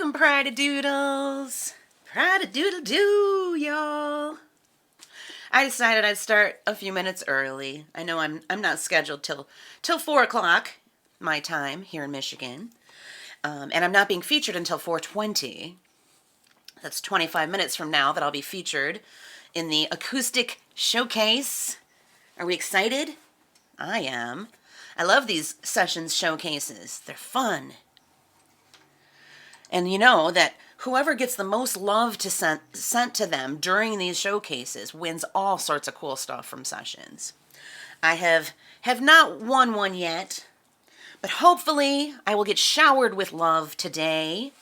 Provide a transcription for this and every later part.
Welcome, Pride-a-Doodles. Pride-a-doodle-doo, y'all. I decided I'd start a few minutes early. I know I'm not scheduled till 4 o'clock my time here in Michigan. And I'm not being featured until 4:20. That's 25 minutes from now that I'll be featured in the Acoustic Showcase. Are we excited? I am. I love these sessions showcases. They're fun. And you know that whoever gets the most love sent to them during these showcases wins all sorts of cool stuff from sessions. I have not won one yet, but hopefully I will get showered with love today.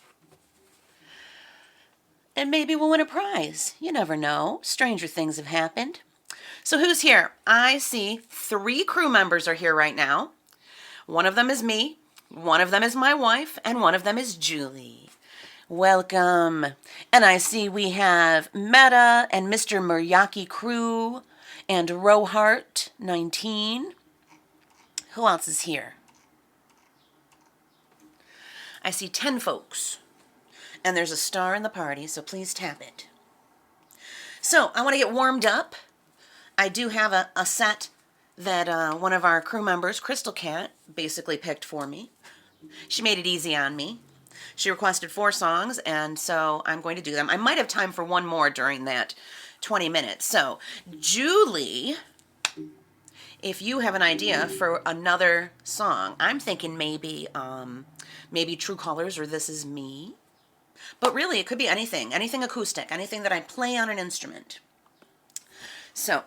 And maybe we'll win a prize. You never know. Stranger things have happened. So who's here? I see 3 crew members are here right now. One of them is me, one of them is my wife, and one of them is Julie. Welcome. And I see we have Meta and Mr. Muriaki Crew and Rohart 19. Who else is here? I see 10 folks. And there's a star in the party, so please tap it. So I want to get warmed up. I do have a set that one of our crew members, Crystal Cat, basically picked for me. She made it easy on me. She requested 4 songs, and so I'm going to do them. I might have time for one more during that 20 minutes. So, Julie, if you have an idea for another song, I'm thinking maybe True Colors or This Is Me. But really, it could be anything acoustic, anything that I play on an instrument. So,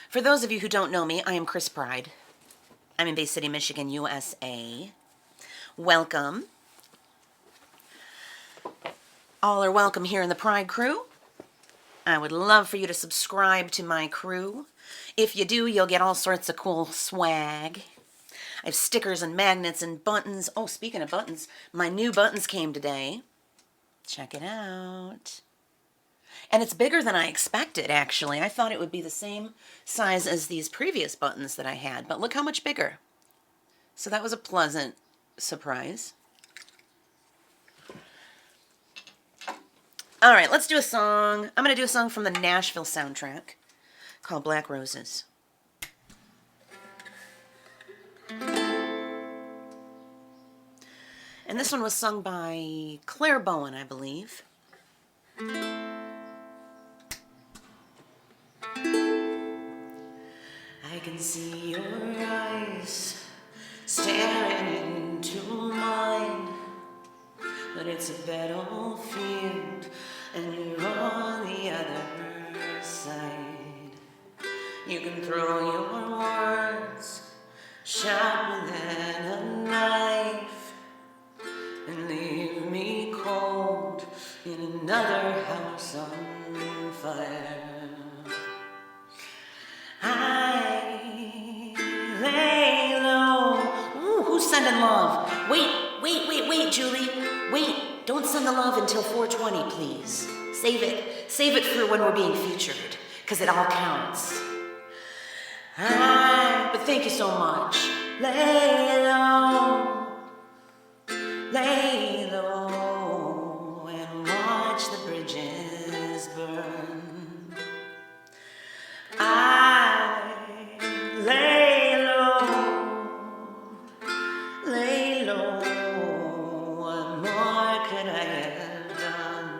for those of you who don't know me, I am Chris Pride. I'm in Bay City, Michigan, USA. Welcome. All are welcome here in the Pride crew. I would love for you to subscribe to my crew. If you do, you'll get all sorts of cool swag. I have stickers and magnets and buttons. Oh, speaking of buttons, my new buttons came today. Check it out. And it's bigger than I expected, actually. I thought it would be the same size as these previous buttons that I had, but look how much bigger. So that was a pleasant surprise. All right, let's do a song. I'm going to do a song from the Nashville soundtrack called Black Roses. And this one was sung by Claire Bowen, I believe. I can see your eyes staring into mine, but it's a battlefield and you're on the other side. You can throw your words sharper than a knife and leave me cold in another house on fire. I lay low. Ooh, who's sending love? Wait, Julie. Wait, don't send the love until 4:20, please. Save it for when we're being featured, because it all counts. But thank you so much. Lay low and watch the bridges burn. I lay low, what more could I have done?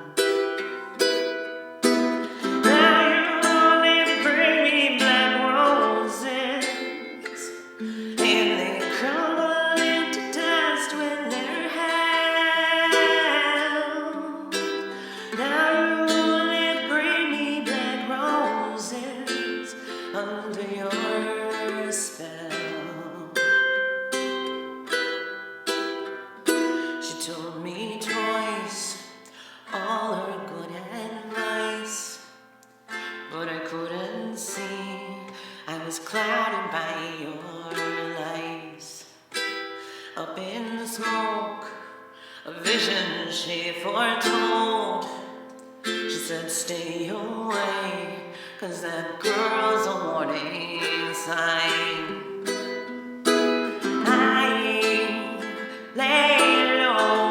Now you only bring me black roses, and they crumble into dust when they're held. Now you only bring me black roses under your spell. She told me twice all her good advice, but I couldn't see. I was clouded by your lies. Up in the smoke, a vision she foretold. She said, stay away, 'cause that girl's a warning sign. I lay low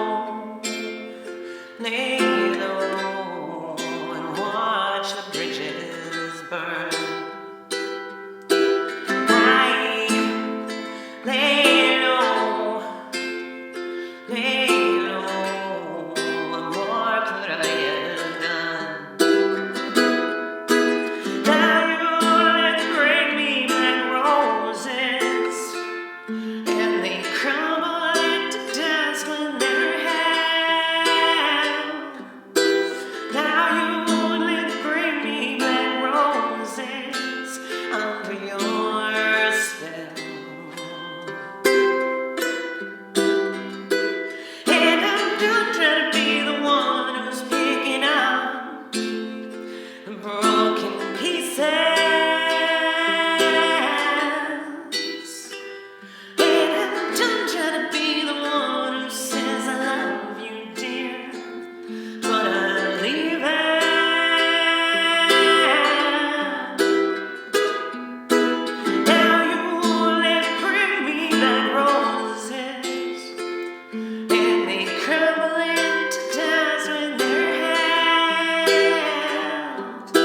broken pieces. And I'm done trying to be the one who says I love you, dear, but I'm leaving. Now you only bring me back roses, and they crumble into dust when they're held.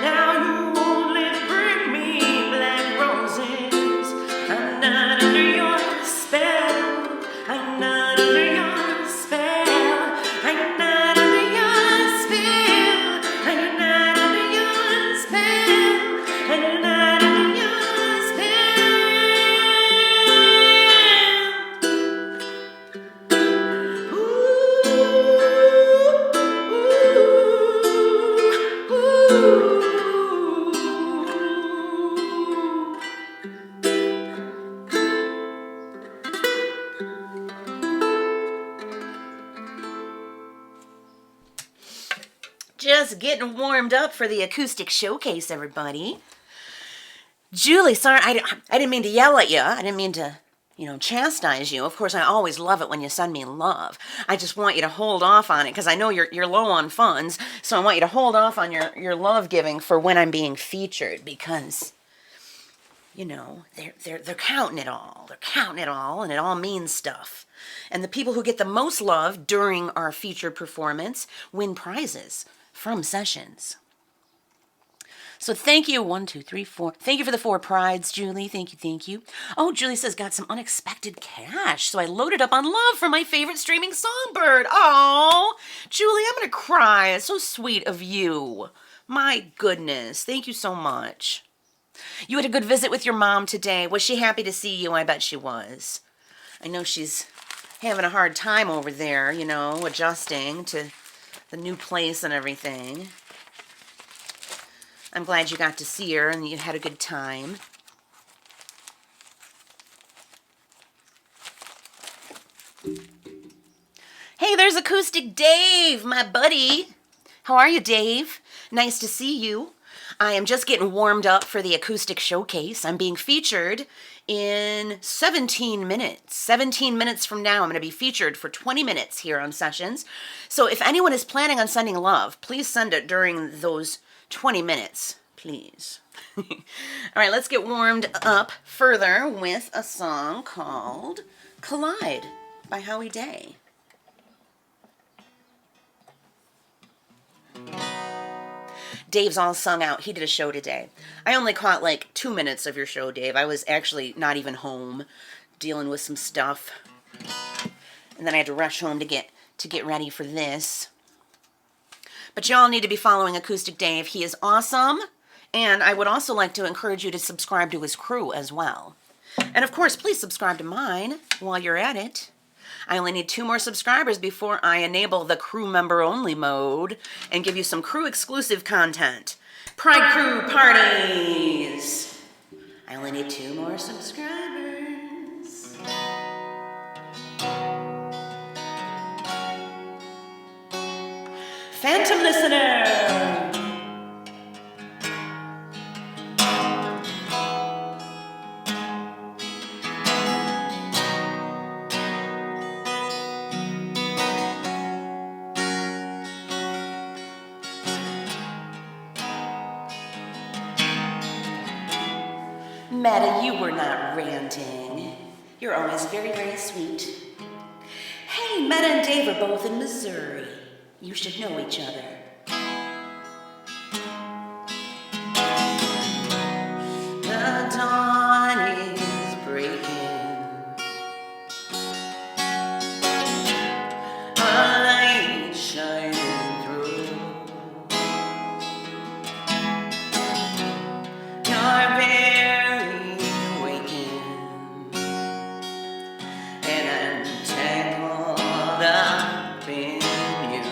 Now you only bring me black roses. I'm not under your spell. I'm not under your spell. I'm not under your spell. I'm not under your spell. I'm not under your spell. Just getting warmed up for the acoustic showcase, everybody. Julie, sorry, I didn't mean to yell at you. I didn't mean to, chastise you. Of course, I always love it when you send me love. I just want you to hold off on it because I know you're low on funds. So I want you to hold off on your love giving for when I'm being featured because, they're counting it all. They're counting it all, and it all means stuff. And the people who get the most love during our featured performance win prizes from sessions. So thank you, 1, 2, 3, 4. Thank you for the 4 prides, Julie. Thank you. Oh, Julie says, got some unexpected cash. So I loaded up on love for my favorite streaming songbird. Oh, Julie, I'm going to cry. It's so sweet of you. My goodness. Thank you so much. You had a good visit with your mom today. Was she happy to see you? I bet she was. I know she's having a hard time over there, adjusting to the new place and everything. I'm glad you got to see her and you had a good time. Hey, there's Acoustic Dave, my buddy. How are you, Dave? Nice to see you. I am just getting warmed up for the acoustic showcase. I'm being featured in 17 minutes. 17 minutes from now, I'm going to be featured for 20 minutes here on Sessions. So if anyone is planning on sending love, please send it during those 20 minutes, please. All right, let's get warmed up further with a song called Collide by Howie Day. Dave's all sung out. He did a show today. I only caught like 2 minutes of your show, Dave. I was actually not even home, dealing with some stuff. And then I had to rush home to get ready for this. But y'all need to be following Acoustic Dave. He is awesome. And I would also like to encourage you to subscribe to his crew as well. And of course, please subscribe to mine while you're at it. I only need 2 more subscribers before I enable the crew member only mode and give you some crew exclusive content. Pride Crew parties. I only need 2 more subscribers. Phantom Listener. Maddie, you were not ranting. You're always very, very sweet. Hey, Metta and Dave are both in Missouri. You should know each other. The dawn is breaking. A light shining through. You're barely waking, and I'm tangled up in you.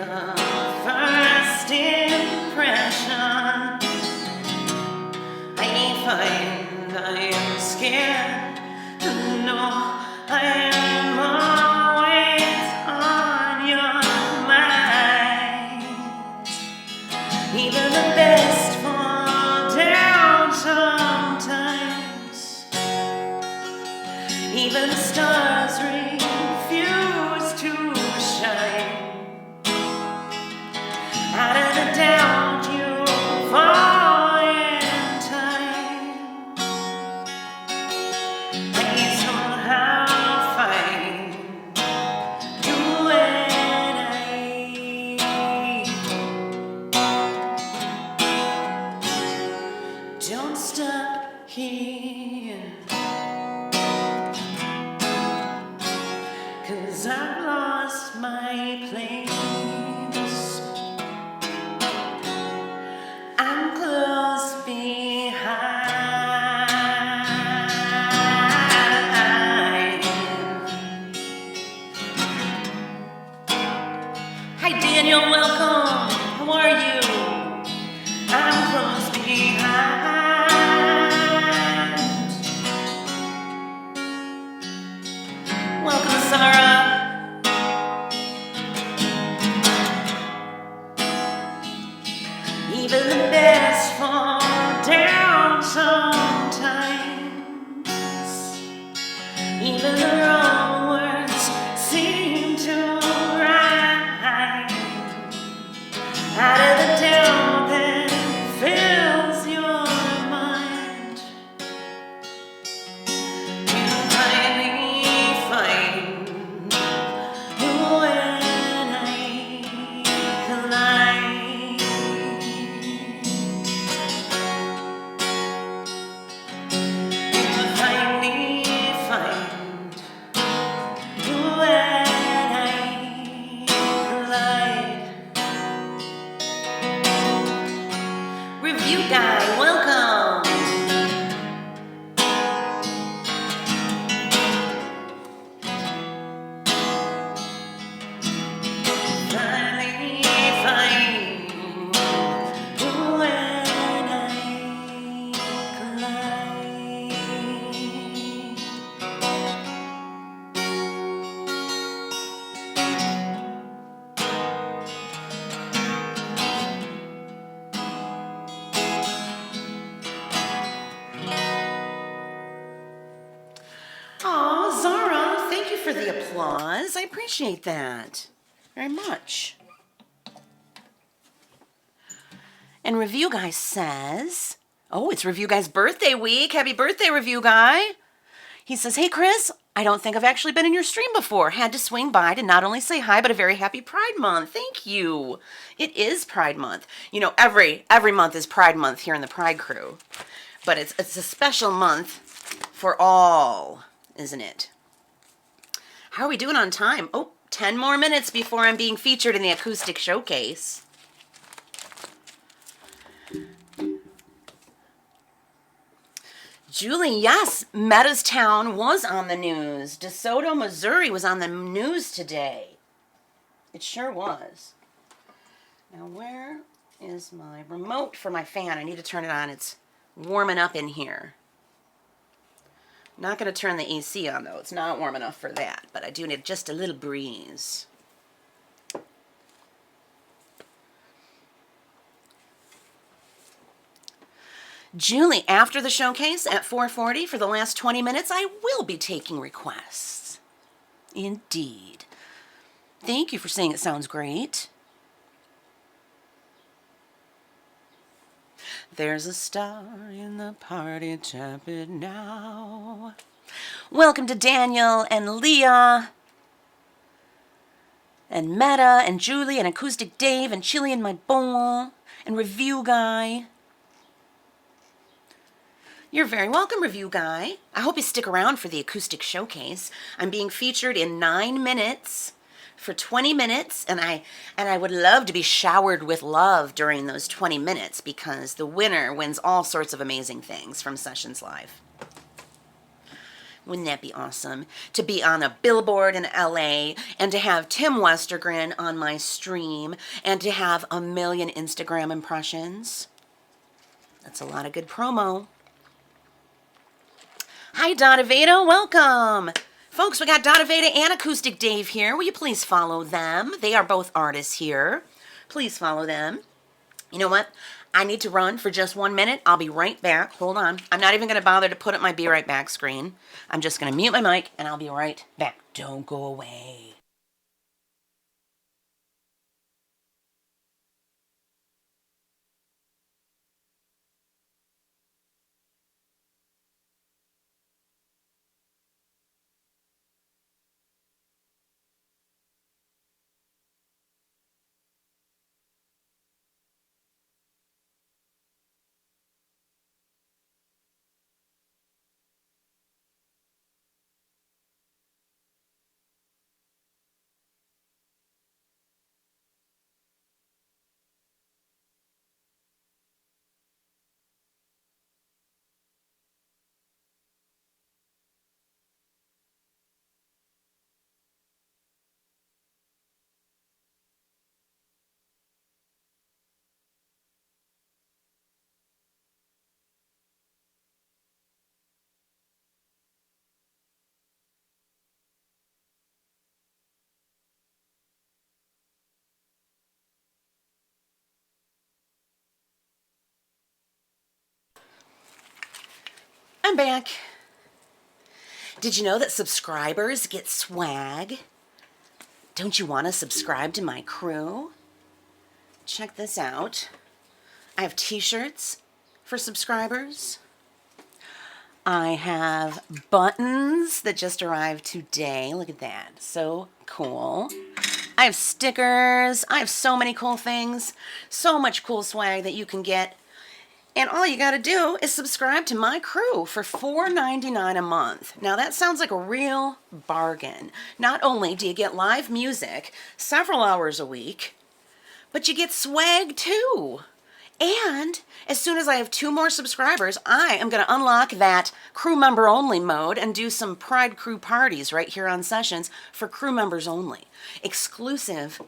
a first impression. I find I am scared. No, I am always on your mind. Even the best fall down sometimes. Even the stars refuse to shine. Out of the doubt you fall in time. I somehow find you and I don't stop here. 'Cause I've lost my place. I'm close behind. Hi Daniel, welcome. How are you? I'm close behind. Welcome, Sarah. Even the best fall down sometimes. Even the wrong words seem to rhyme. Out of the doubt that fills your mind, you finally find you and I collide. You finally find you and I collide. Review guy, welcome. Finally find you and I collide. Aw, Zara, thank you for the applause. I appreciate that very much. And Review Guy says, oh, it's Review Guy's birthday week. Happy birthday, Review Guy. He says, hey, Chris, I don't think I've actually been in your stream before. Had to swing by to not only say hi, but a very happy Pride Month. Thank you. It is Pride Month. You know, every month is Pride Month here in the Pride Crew. But it's a special month for all, isn't it? How are we doing on time? Oh, 10 more minutes before I'm being featured in the Acoustic Showcase. Julie, yes, Meadowstown was on the news. DeSoto, Missouri was on the news today. It sure was. Now, where is my remote for my fan? I need to turn it on. It's warming up in here. Not going to turn the AC on, though. It's not warm enough for that, but I do need just a little breeze. Julie, after the showcase at 4:40 for the last 20 minutes, I will be taking requests. Indeed. Thank you for saying it sounds great. There's a star in the party, tap it now. Welcome to Daniel and Leah and Meta and Julie and Acoustic Dave and Chili in my bowl and Review Guy. You're very welcome, Review Guy. I hope you stick around for the Acoustic Showcase. I'm being featured in 9 minutes for 20 minutes, and I would love to be showered with love during those 20 minutes because the winner wins all sorts of amazing things from Sessions Live. Wouldn't that be awesome? To be on a billboard in LA and to have Tim Westergren on my stream and to have 1 million Instagram impressions. That's a lot of good promo. Hi, Donaveda. Welcome. Folks, we got Donaveda and Acoustic Dave here. Will you please follow them? They are both artists here. Please follow them. You know what? I need to run for just 1 minute. I'll be right back. Hold on. I'm not even going to bother to put up my be right back screen. I'm just going to mute my mic and I'll be right back. Don't go away. I'm back. Did you know that subscribers get swag? Don't you want to subscribe to my crew? Check this out. I have t-shirts for subscribers. I have buttons that just arrived today. Look at that. So cool. I have stickers. I have so many cool things. So much cool swag that you can get. And all you got to do is subscribe to my crew for $4.99 a month. Now that sounds like a real bargain. Not only do you get live music several hours a week, but you get swag too. And as soon as I have 2 more subscribers, I am going to unlock that crew member only mode and do some Pride Crew parties right here on Sessions for crew members only. Exclusive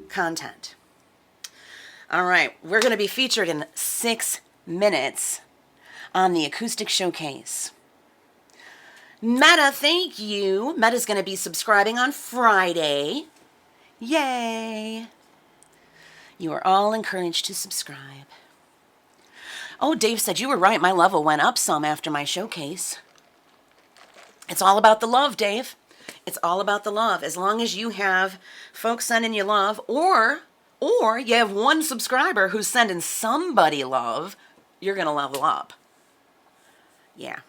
content. All right, we're going to be featured in 6 minutes on the Acoustic Showcase. Meta, thank you. Meta's going to be subscribing on Friday. Yay! You are all encouraged to subscribe. Oh, Dave said you were right. My level went up some after my showcase. It's all about the love, Dave. It's all about the love. As long as you have folks sending you love, or you have 1 subscriber who's sending somebody love, you're going to level up. Yeah.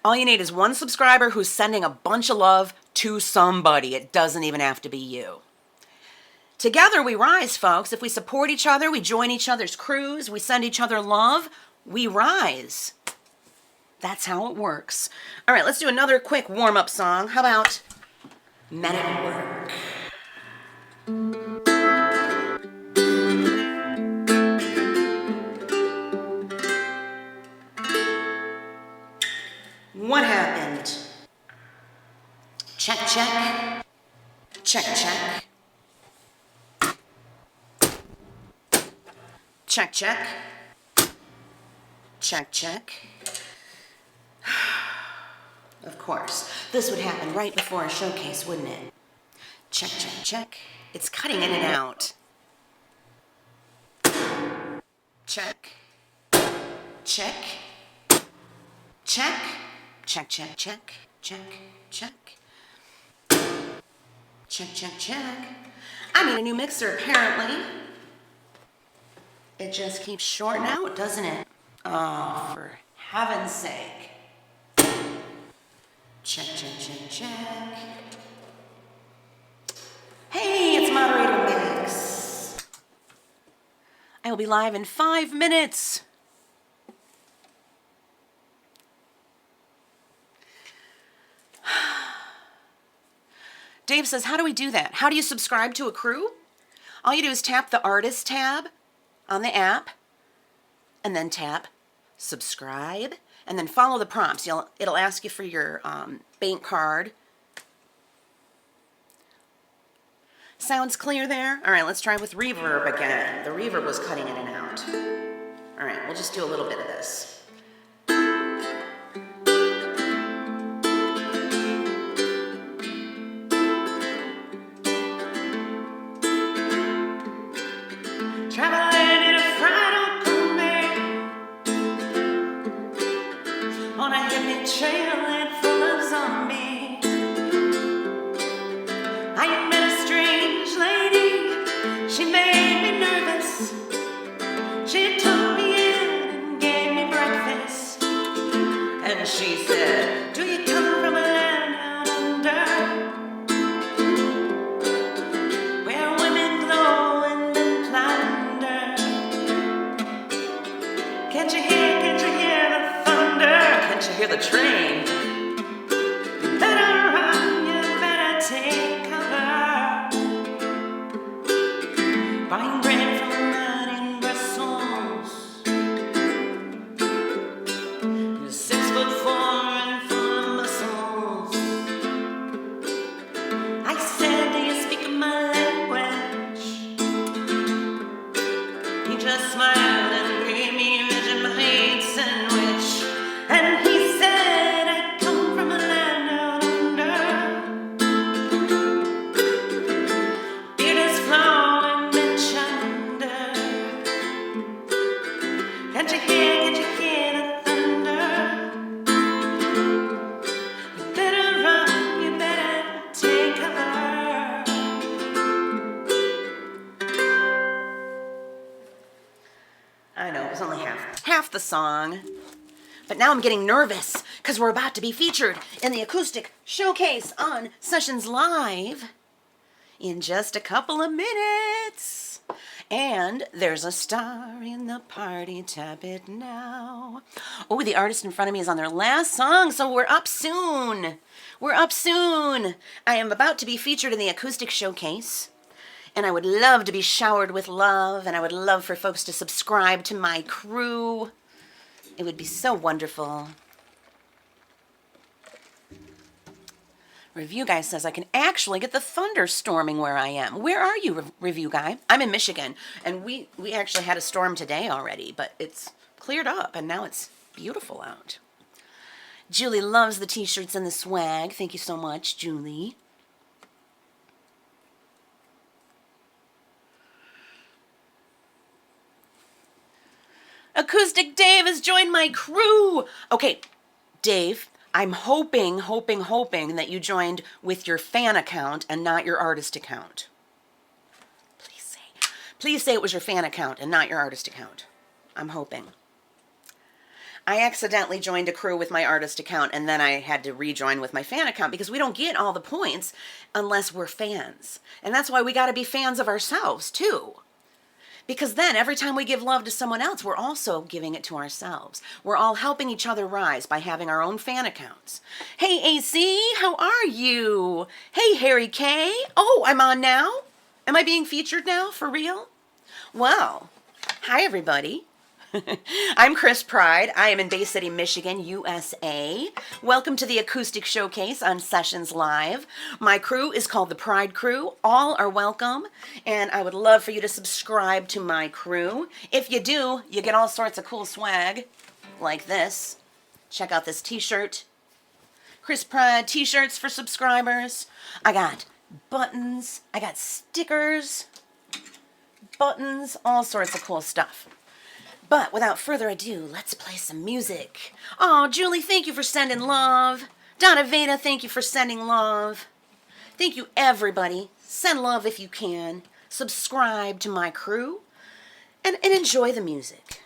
All you need is 1 subscriber who's sending a bunch of love to somebody. It doesn't even have to be you. Together we rise, folks. If we support each other, we join each other's crews, we send each other love, we rise. That's how it works. All right, let's do another quick warm-up song. How about Men at Work? What happened? Check, check. Check, check. Check, check. Check, check. Of course. This would happen right before a showcase, wouldn't it? Check, check, check. It's cutting in and out. Check. Check. Check. Check, check, check. Check, check. Check, check, check. I need a new mixer, apparently. It just keeps shorting out, doesn't it? Oh, for heaven's sake. Check, check, check, check. Hey, it's Moderator Max. I will be live in 5 minutes. Dave says, how do we do that? How do you subscribe to a crew? All you do is tap the Artist tab on the app, and then tap subscribe, and then follow the prompts. It'll ask you for your bank card. Sounds clear there? All right, let's try with reverb again. The reverb was cutting in and out. All right, we'll just do a little bit of this. Traveling in a fried Combay on a hippie trail and full of zombies. I met a strange lady, she made me nervous. She took me in and gave me breakfast. And she said, do you come from a land out under, where women glow and men plunder? Can't you hear the thunder? Can't you hear the train? You better run, you better take cover. Buying bread from a man in Brussels. You're 6'4" and full of muscles. I said, do you speak my language? He just smiled and gave me a Vegemite sandwich. And he said, I come from a land out under. Beard is flowing and chunder. Can't you hear the thunder? You better run, you better take cover. I know, it was only half the song. But now I'm getting nervous because we're about to be featured in the Acoustic Showcase on Sessions Live in just a couple of minutes. And there's a star in the party, tap it now. Oh, the artist in front of me is on their last song, so we're up soon. We're up soon. I am about to be featured in the Acoustic Showcase. And I would love to be showered with love, and I would love for folks to subscribe to my crew. It would be so wonderful. Review Guy says I can actually get the thunderstorming where I am. Where are you, Review Guy? I'm in Michigan, and we actually had a storm today already, but it's cleared up, and now it's beautiful out. Julie loves the t-shirts and the swag. Thank you so much, Julie. Acoustic Dave has joined my crew. Okay, Dave, I'm hoping that you joined with your fan account and not your artist account. Please say it was your fan account and not your artist account. I'm hoping. I accidentally joined a crew with my artist account, and then I had to rejoin with my fan account because we don't get all the points unless we're fans. And that's why we got to be fans of ourselves, too. Because then every time we give love to someone else, we're also giving it to ourselves. We're all helping each other rise by having our own fan accounts. Hey, AC, how are you? Hey, Harry K. Oh, I'm on now? Am I being featured now, for real? Well, hi, everybody. I'm Chris Pride. I am in Bay City, Michigan, USA. Welcome to the Acoustic Showcase on Sessions Live. My crew is called the Pride Crew. All are welcome, and I would love for you to subscribe to my crew. If you do, you get all sorts of cool swag, like this. Check out this t-shirt. Chris Pride t-shirts for subscribers. I got buttons. I got stickers, buttons, all sorts of cool stuff. But without further ado, let's play some music. Oh, Julie, thank you for sending love. Donna Veda, thank you for sending love. Thank you, everybody. Send love if you can. Subscribe to my crew and enjoy the music.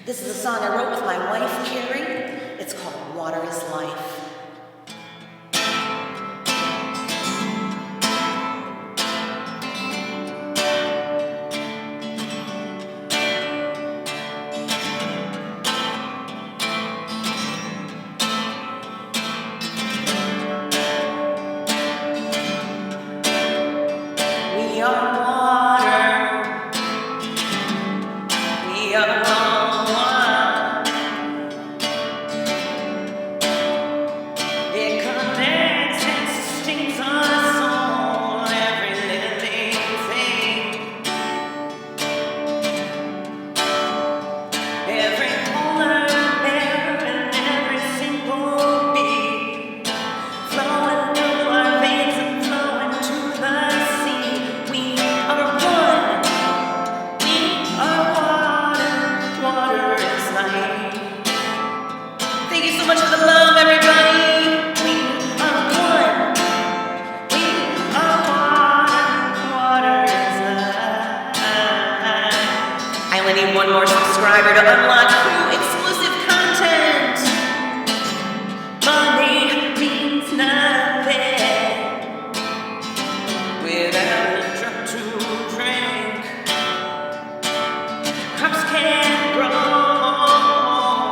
This is a song I wrote with my wife, Carrie. It's called Water is Life. need one more subscriber to unlock Crew exclusive content. Money means nothing without a drop to drink. Crops can't grow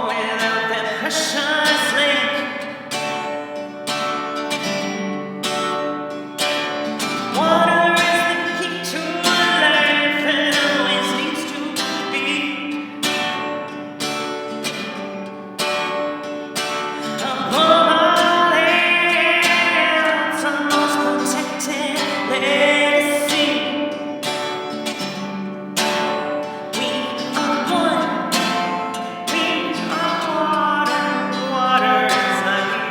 without that precious link. Water is the key to life and always needs to be. Above all else, our most protected legacy. We are one. We are water. Water is life.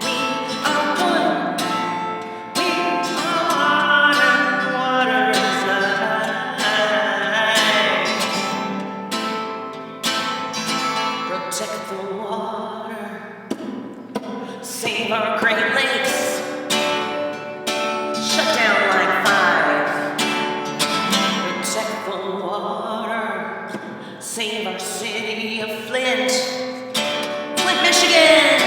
We are one. We are water. Water is life. Protect the water. Save our Great Lakes. Shut down Line 5. Protect the water. Save our city of Flint. Flint, Michigan.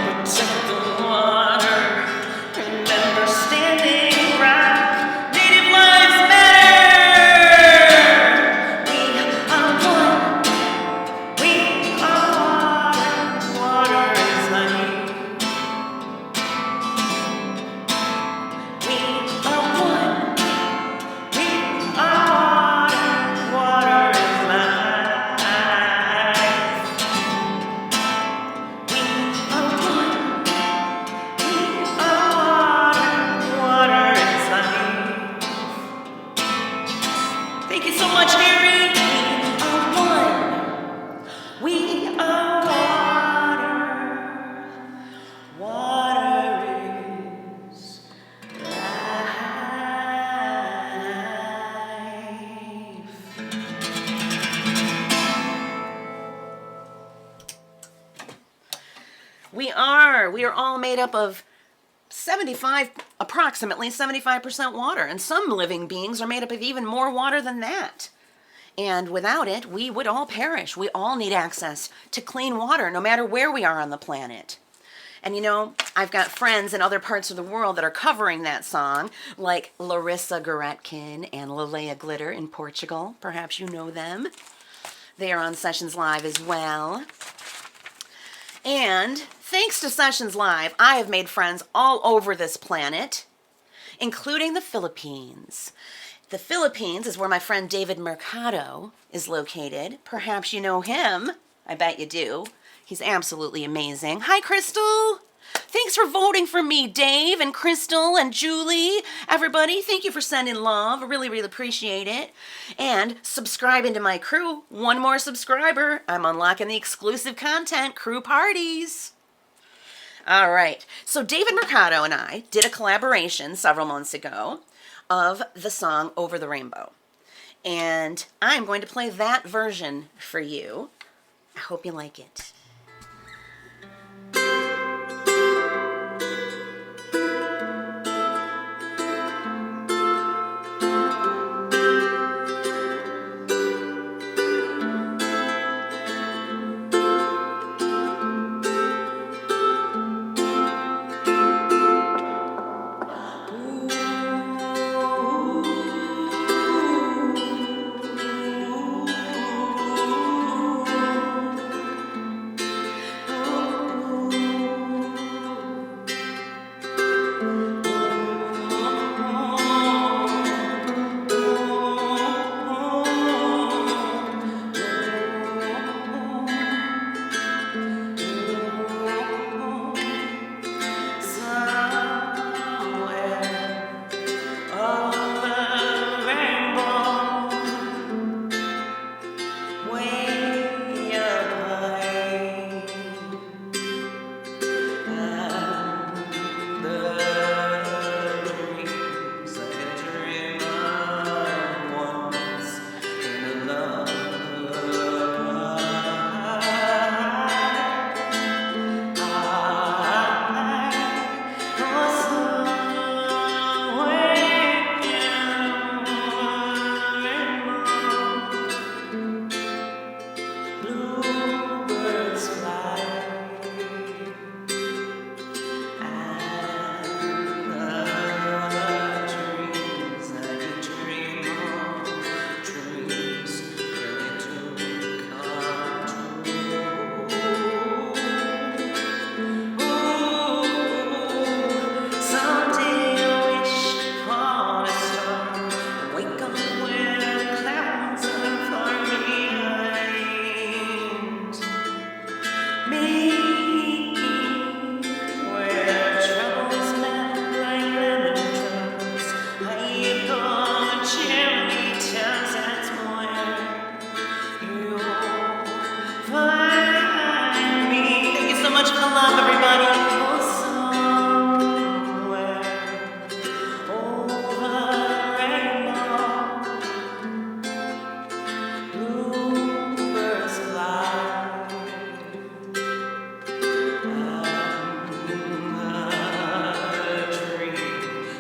Protect the water. Remember Standing Rock. Native lives matter. We are one. We are water. Water is life. We are one. We are water. Water is life. We are one. We are water. Water is life. Thank you so much, Harry. We are one. We are water. Water is life. We are all made up of approximately 75% water, and some living beings are made up of even more water than that. And without it, we would all perish. We all need access to clean water, no matter where we are on the planet. And you know, I've got friends in other parts of the world that are covering that song, like Larissa Goretkin and Lelea Glitter in Portugal. Perhaps you know them. They are on Sessions Live as well. And thanks to Sessions Live, I have made friends all over this planet, including the Philippines. The Philippines is where my friend David Mercado is located. Perhaps you know him. I bet you do. He's absolutely amazing. Hi, Crystal. Thanks for voting for me, Dave and Crystal and Julie. Everybody, thank you for sending love. I really, really appreciate it. And subscribing to my crew. One more subscriber. I'm unlocking the exclusive content, crew parties. All right. So David Mercado and I did a collaboration several months ago of the song Over the Rainbow. And I'm going to play that version for you. I hope you like it. love, everybody. Somewhere over the rainbow, bluebirds fly, and the dream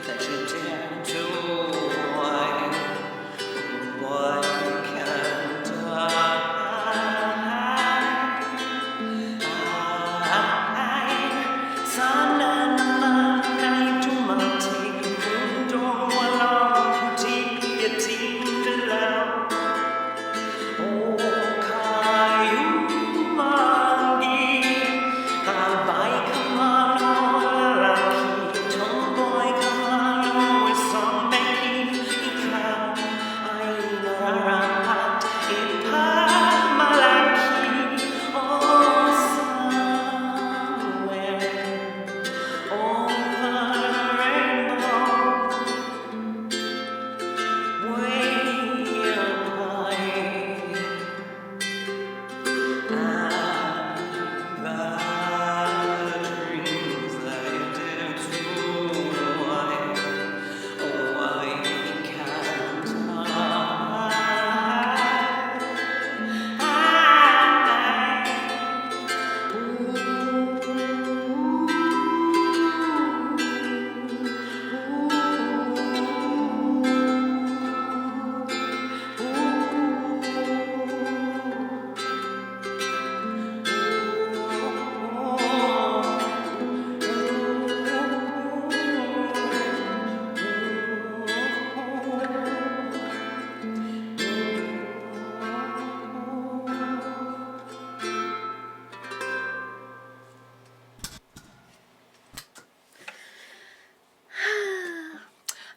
that you dare to wipe. Why can't sun and night to my take mundo along tigating below. Oh, Kayumangi, Kabai Kamano, Laki, Tomboy Kamano, Isomeki, Ika, Ainarat, Ipamalaki, oh, somewhere over the rainbow, way up high.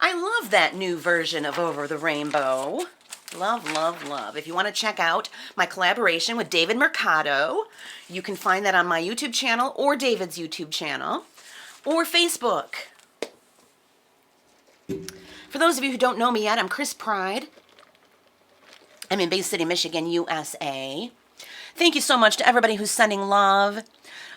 I love that new version of Over the Rainbow. Love, love, love. If you want to check out my collaboration with David Mercado, you can find that on my YouTube channel or David's YouTube channel or Facebook. For those of you who don't know me yet, I'm Chris Pride. I'm in Bay City, Michigan, USA. Thank you so much to everybody who's sending love.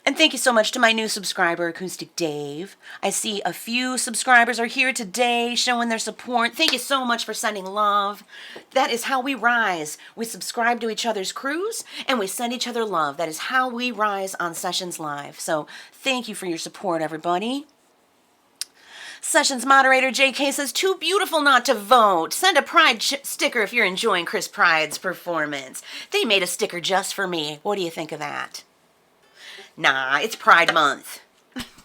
And thank you so much to my new subscriber, Acoustic Dave. I see a few subscribers are here today showing their support. Thank you so much for sending love. That is how we rise. We subscribe to each other's crews and we send each other love. That is how we rise on Sessions Live. So thank you for your support, everybody. Sessions moderator JK says, too beautiful not to vote. Send a Pride sticker if you're enjoying Chris Pride's performance. They made a sticker just for me. What do you think of that? Nah, it's Pride Month.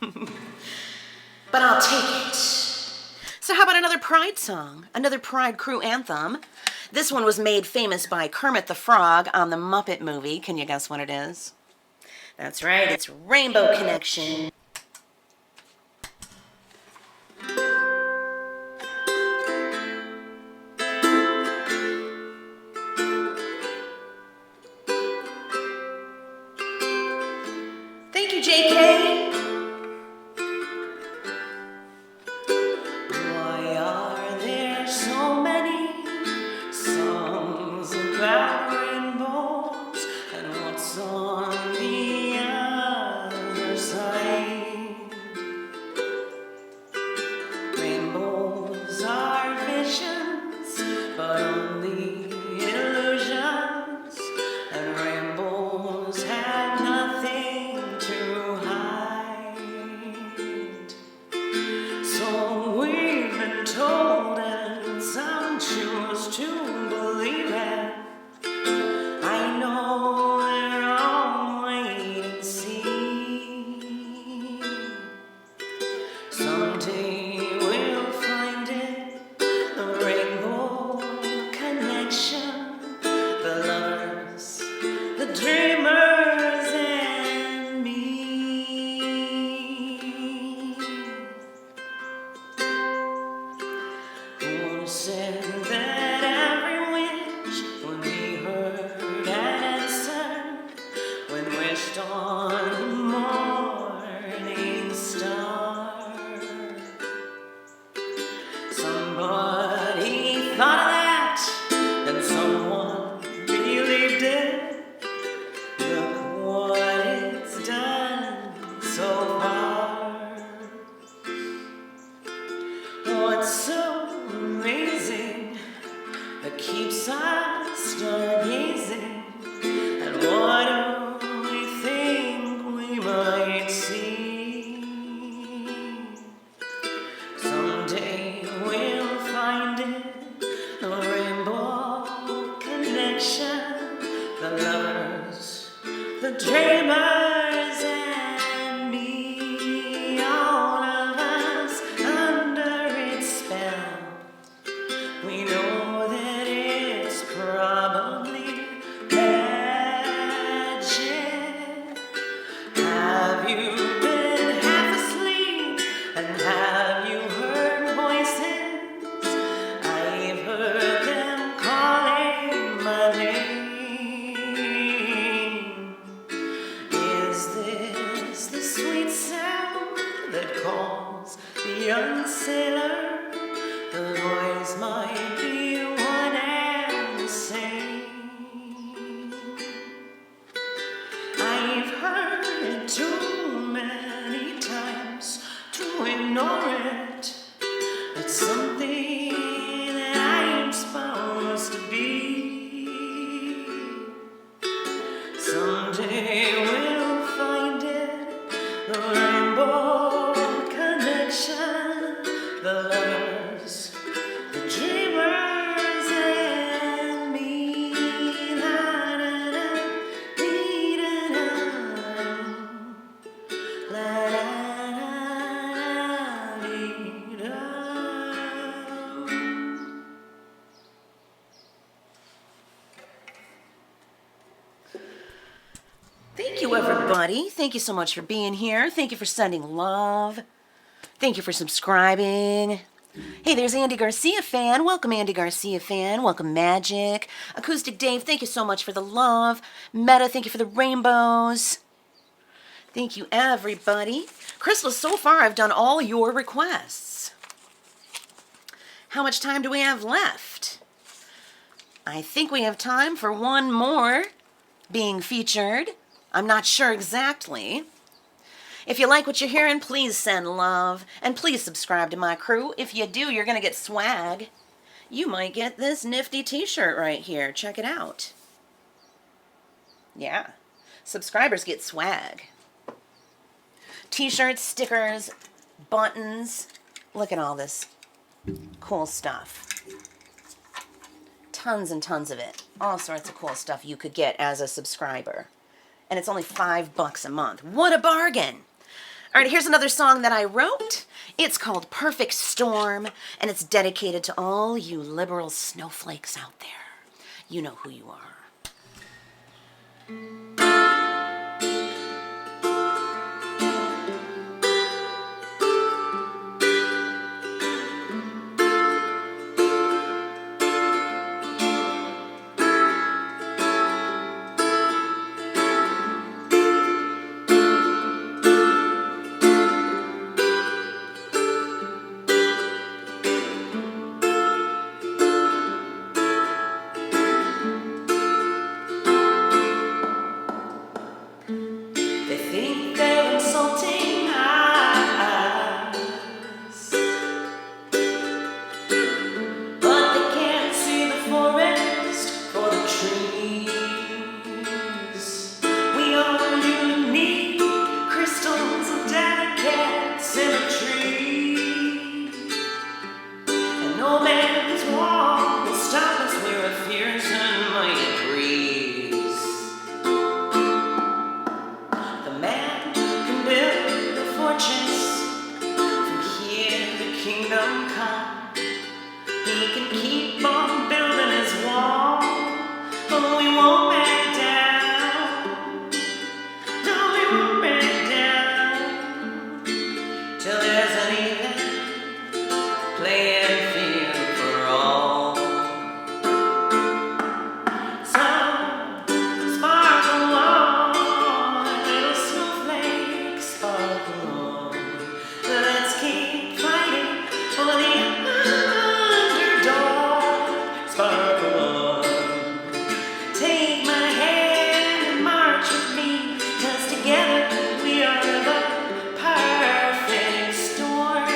But I'll take it. So how about another Pride song? Another Pride Crew anthem. This one was made famous by Kermit the Frog on the Muppet movie. Can you guess what it is? That's right, it's Rainbow Connection. Thank you, JK. Why are there so many songs about rainbows, and what's on the other side? Rainbows are visions, but only illusions, and rainbows have nothing to hide. young sailor, the boys might be one and the same. I've heard it too many times to ignore it. It's something that I am supposed to be. Someday we'll find it, the rainbow connection, the lovers, the dreamers, and me. La, da, da, dee, da, da. La, da, da, dee, da. Thank you, everybody. Thank you so much for being here. Thank you for sending love. Thank you for subscribing. Hey, there's Andy Garcia fan. Welcome, Andy Garcia fan. Welcome, Magic. Acoustic Dave, thank you so much for the love. Meta, thank you for the rainbows. Thank you, everybody. Crystal, so far I've done all your requests. How much time do we have left? I think we have time for one more being featured. I'm not sure exactly. If you like what you're hearing, please send love. And please subscribe to my crew. If you do, you're going to get swag. You might get this nifty t-shirt right here. Check it out. Yeah. Subscribers get swag. T-shirts, stickers, buttons. Look at all this cool stuff. Tons and tons of it. All sorts of cool stuff you could get as a subscriber. And it's only $5 a month. What a bargain! All right, here's another song that I wrote. It's called Perfect Storm, and it's dedicated to all you liberal snowflakes out there. You know who you are. They think they're insulting us, but they can't see the forest for the trees. We are unique crystals of delicate symmetry, and no man's wall will stop us. We're a fierce and mighty breeze. Build a fortress from here, the kingdom come. He can keep on building his wall, but we won't back down. No, we won't back down till there's an even playing field for all. So sparkle on, little snowflake. Let's keep fighting for the underdog. Sparkle on. Take my hand and march with me, 'cause together we are the perfect storm.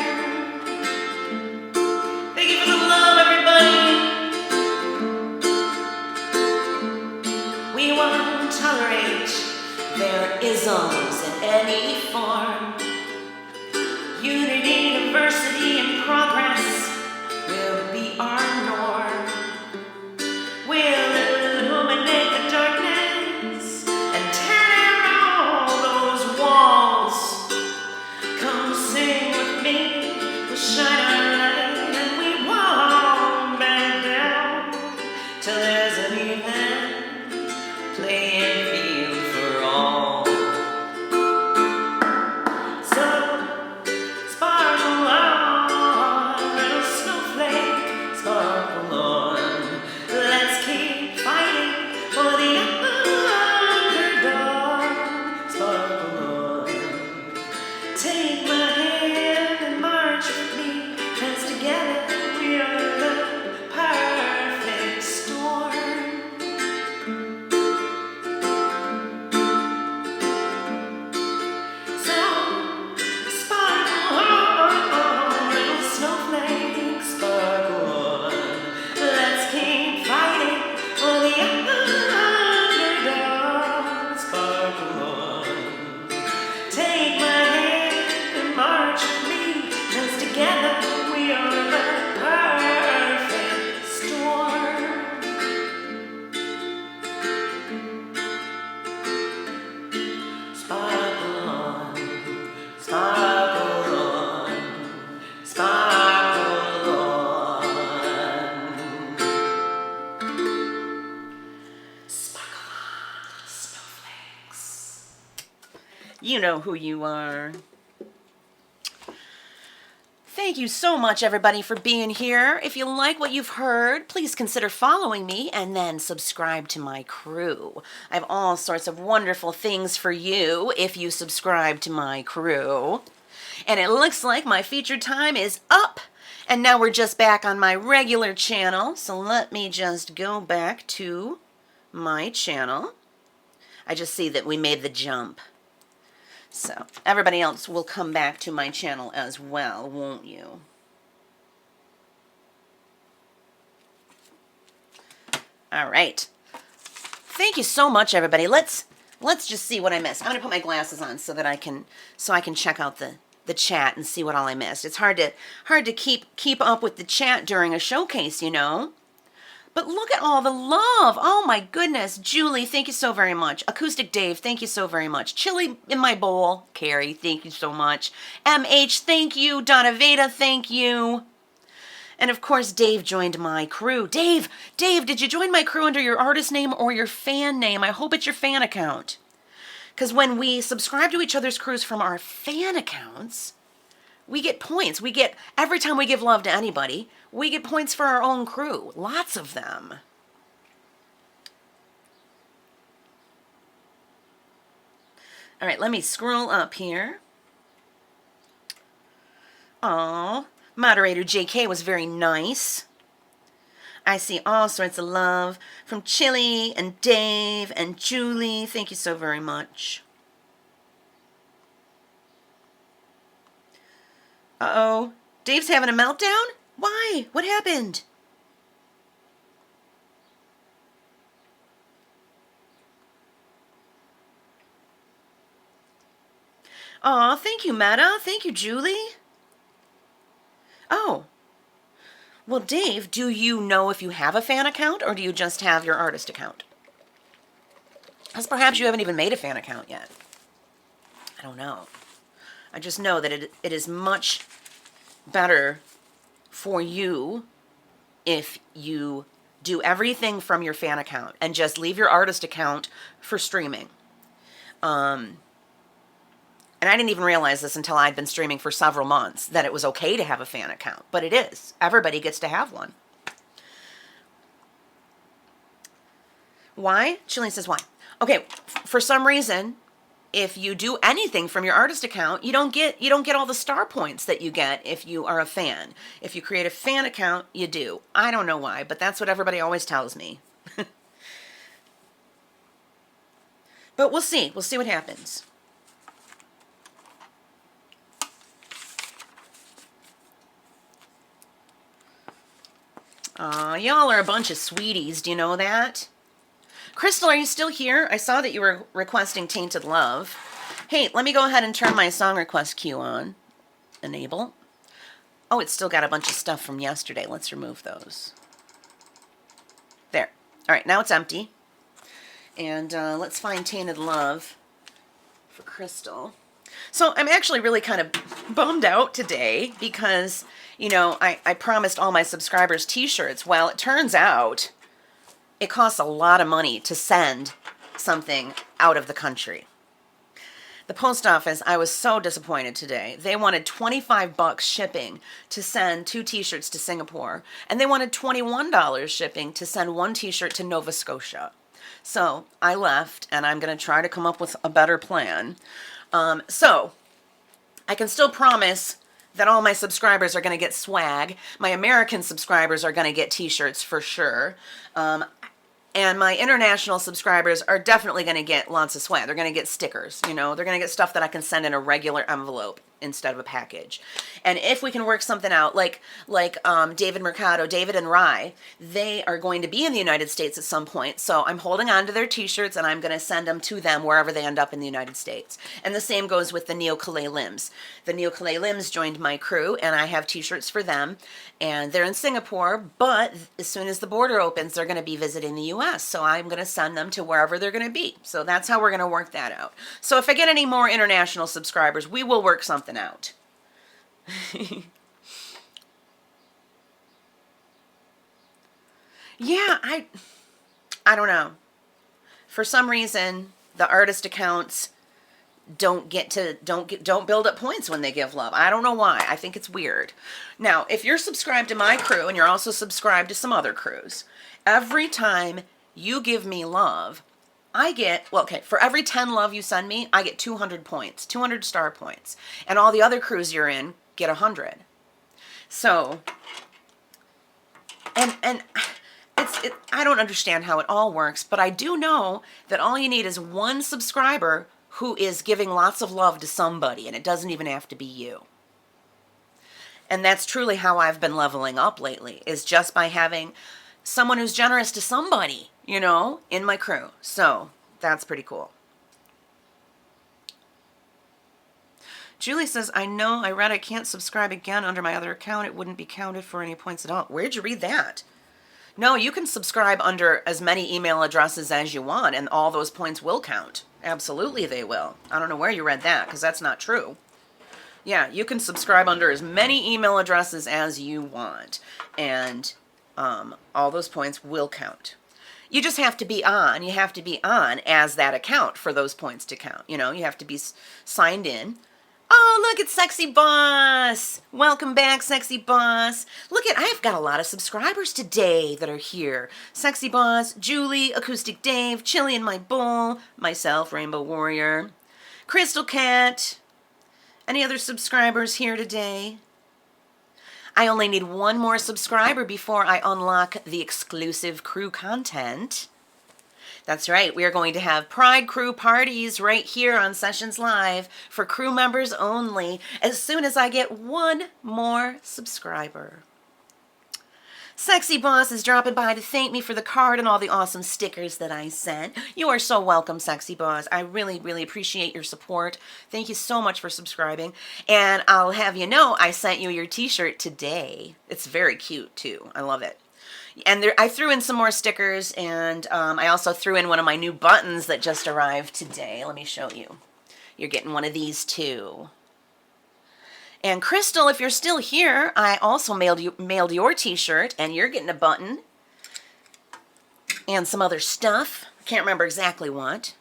Thank you for the love, everybody. We won't tolerate their isms in any form. Unity, diversity, and progress will be our norm. We'll illuminate the darkness and tear all those walls. Come sing with me, we'll shine our light, and we won't back down till there's an even playing field for all. You know who you are. Thank you so much, everybody, for being here. If you like what you've heard, please consider following me and then subscribe to my crew. I have all sorts of wonderful things for you if you subscribe to my crew. And it looks like my featured time is up. And now we're just back on my regular channel. So let me just go back to my channel. I just see that we made the jump. So everybody else will come back to my channel as well, won't you? All right. Thank you so much, everybody. Let's just see what I missed. I'm gonna put my glasses on so that I can check out the chat and see what all I missed. It's hard to keep up with the chat during a showcase, you know. But look at all the love. Oh my goodness. Julie, thank you so very much. Acoustic Dave, thank you so very much. Chili in my bowl. Carrie, thank you so much. MH, thank you. Donna Veda, thank you. And of course, Dave joined my crew. Dave, did you join my crew under your artist name or your fan name? I hope it's your fan account. Because when we subscribe to each other's crews from our fan accounts, we get points. Every time we give love to anybody, we get points for our own crew. Lots of them. All right, let me scroll up here. Aw, moderator JK was very nice. I see all sorts of love from Chili and Dave and Julie. Thank you so very much. Uh-oh. Dave's having a meltdown? Why? What happened? Aw, thank you, Meta. Thank you, Julie. Oh. Well, Dave, do you know if you have a fan account or do you just have your artist account? Because perhaps you haven't even made a fan account yet. I don't know. I just know that it is much better for you if you do everything from your fan account and just leave your artist account for streaming. And I didn't even realize this until I'd been streaming for several months, that it was okay to have a fan account. But it is. Everybody gets to have one. Why? Chili says why. Okay, for some reason, if you do anything from your artist account, you don't get all the star points that you get if you are a fan. If you create a fan account, you do. I don't know why, but that's what everybody always tells me. But we'll see. We'll see what happens. Y'all are a bunch of sweeties. Do you know that? Crystal, are you still here? I saw that you were requesting Tainted Love. Hey, let me go ahead and turn my song request queue on. Enable. Oh, it's still got a bunch of stuff from yesterday. Let's remove those. There. All right, now it's empty. And let's find Tainted Love for Crystal. So I'm actually really kind of bummed out today because, you know, I promised all my subscribers t-shirts. Well, it turns out it costs a lot of money to send something out of the country. The post office, I was so disappointed today. They wanted $25 shipping to send 2 t-shirts to Singapore, and they wanted $21 shipping to send 1 t-shirt to Nova Scotia. So I left, and I'm going to try to come up with a better plan. So I can still promise that all my subscribers are going to get swag. My American subscribers are going to get t-shirts for sure. And my international subscribers are definitely going to get lots of swag. They're going to get stickers, you know. They're going to get stuff that I can send in a regular envelope instead of a package. And if we can work something out, like David Mercado, David and Rye, they are going to be in the United States at some point. So I'm holding on to their t-shirts and I'm going to send them to them wherever they end up in the United States. And the same goes with the Neo Calais Limbs. The Neo Calais Limbs joined my crew and I have t-shirts for them. And they're in Singapore, but as soon as the border opens, they're going to be visiting the U.S. So I'm going to send them to wherever they're going to be. So that's how we're going to work that out. So if I get any more international subscribers, we will work something out. Yeah, I don't know. For some reason, the artist accounts don't build up points when they give love. I don't know why. I think it's weird. Now, if you're subscribed to my crew and you're also subscribed to some other crews, every time you give me love, I get, well, okay, for every 10 love you send me, I get 200 points, 200 star points. And all the other crews you're in get 100. So, and I don't understand how it all works, but I do know that all you need is one subscriber who is giving lots of love to somebody, and it doesn't even have to be you. And that's truly how I've been leveling up lately, is just by having someone who's generous to somebody, you know, in my crew. So that's pretty cool. Julie says, I know, I read I can't subscribe again under my other account. It wouldn't be counted for any points at all. Where'd you read that? No, you can subscribe under as many email addresses as you want, and all those points will count. Absolutely they will. I don't know where you read that, because that's not true. Yeah, you can subscribe under as many email addresses as you want, and all those points will count. You just have to be on. You have to be on as that account for those points to count. You know, you have to be signed in. Oh, look, it's Sexy Boss. Welcome back, Sexy Boss. Look I've got a lot of subscribers today that are here. Sexy Boss, Julie, Acoustic Dave, Chili in My Bowl, myself, Rainbow Warrior, Crystal Cat. Any other subscribers here today? I only need one more subscriber before I unlock the exclusive crew content. That's right, we are going to have Pride Crew parties right here on Sessions Live for crew members only as soon as I get one more subscriber. Sexy Boss is dropping by to thank me for the card and all the awesome stickers that I sent. You are so welcome, Sexy Boss. I really, really appreciate your support. Thank you so much for subscribing. And I'll have you know, I sent you your t-shirt today. It's very cute, too. I love it. And I threw in some more stickers, and I also threw in one of my new buttons that just arrived today. Let me show you. You're getting one of these, too. And Crystal, if you're still here, I also mailed your t-shirt, and you're getting a button and some other stuff. I can't remember exactly what.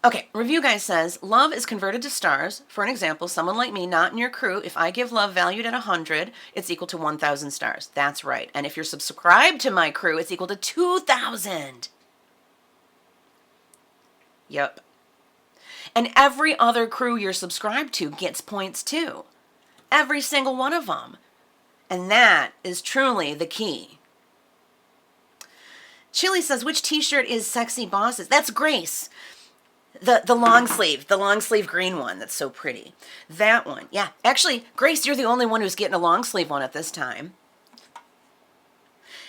Okay, Review Guy says, love is converted to stars. For an example, someone like me, not in your crew, if I give love valued at 100, it's equal to 1,000 stars. That's right. And if you're subscribed to my crew, it's equal to 2,000. Yep. And every other crew you're subscribed to gets points too. Every single one of them. And that is truly the key. Chili says, which t-shirt is Sexy Boss's? That's Grace. The long sleeve green one that's so pretty. That one, yeah. Actually, Grace, you're the only one who's getting a long sleeve one at this time.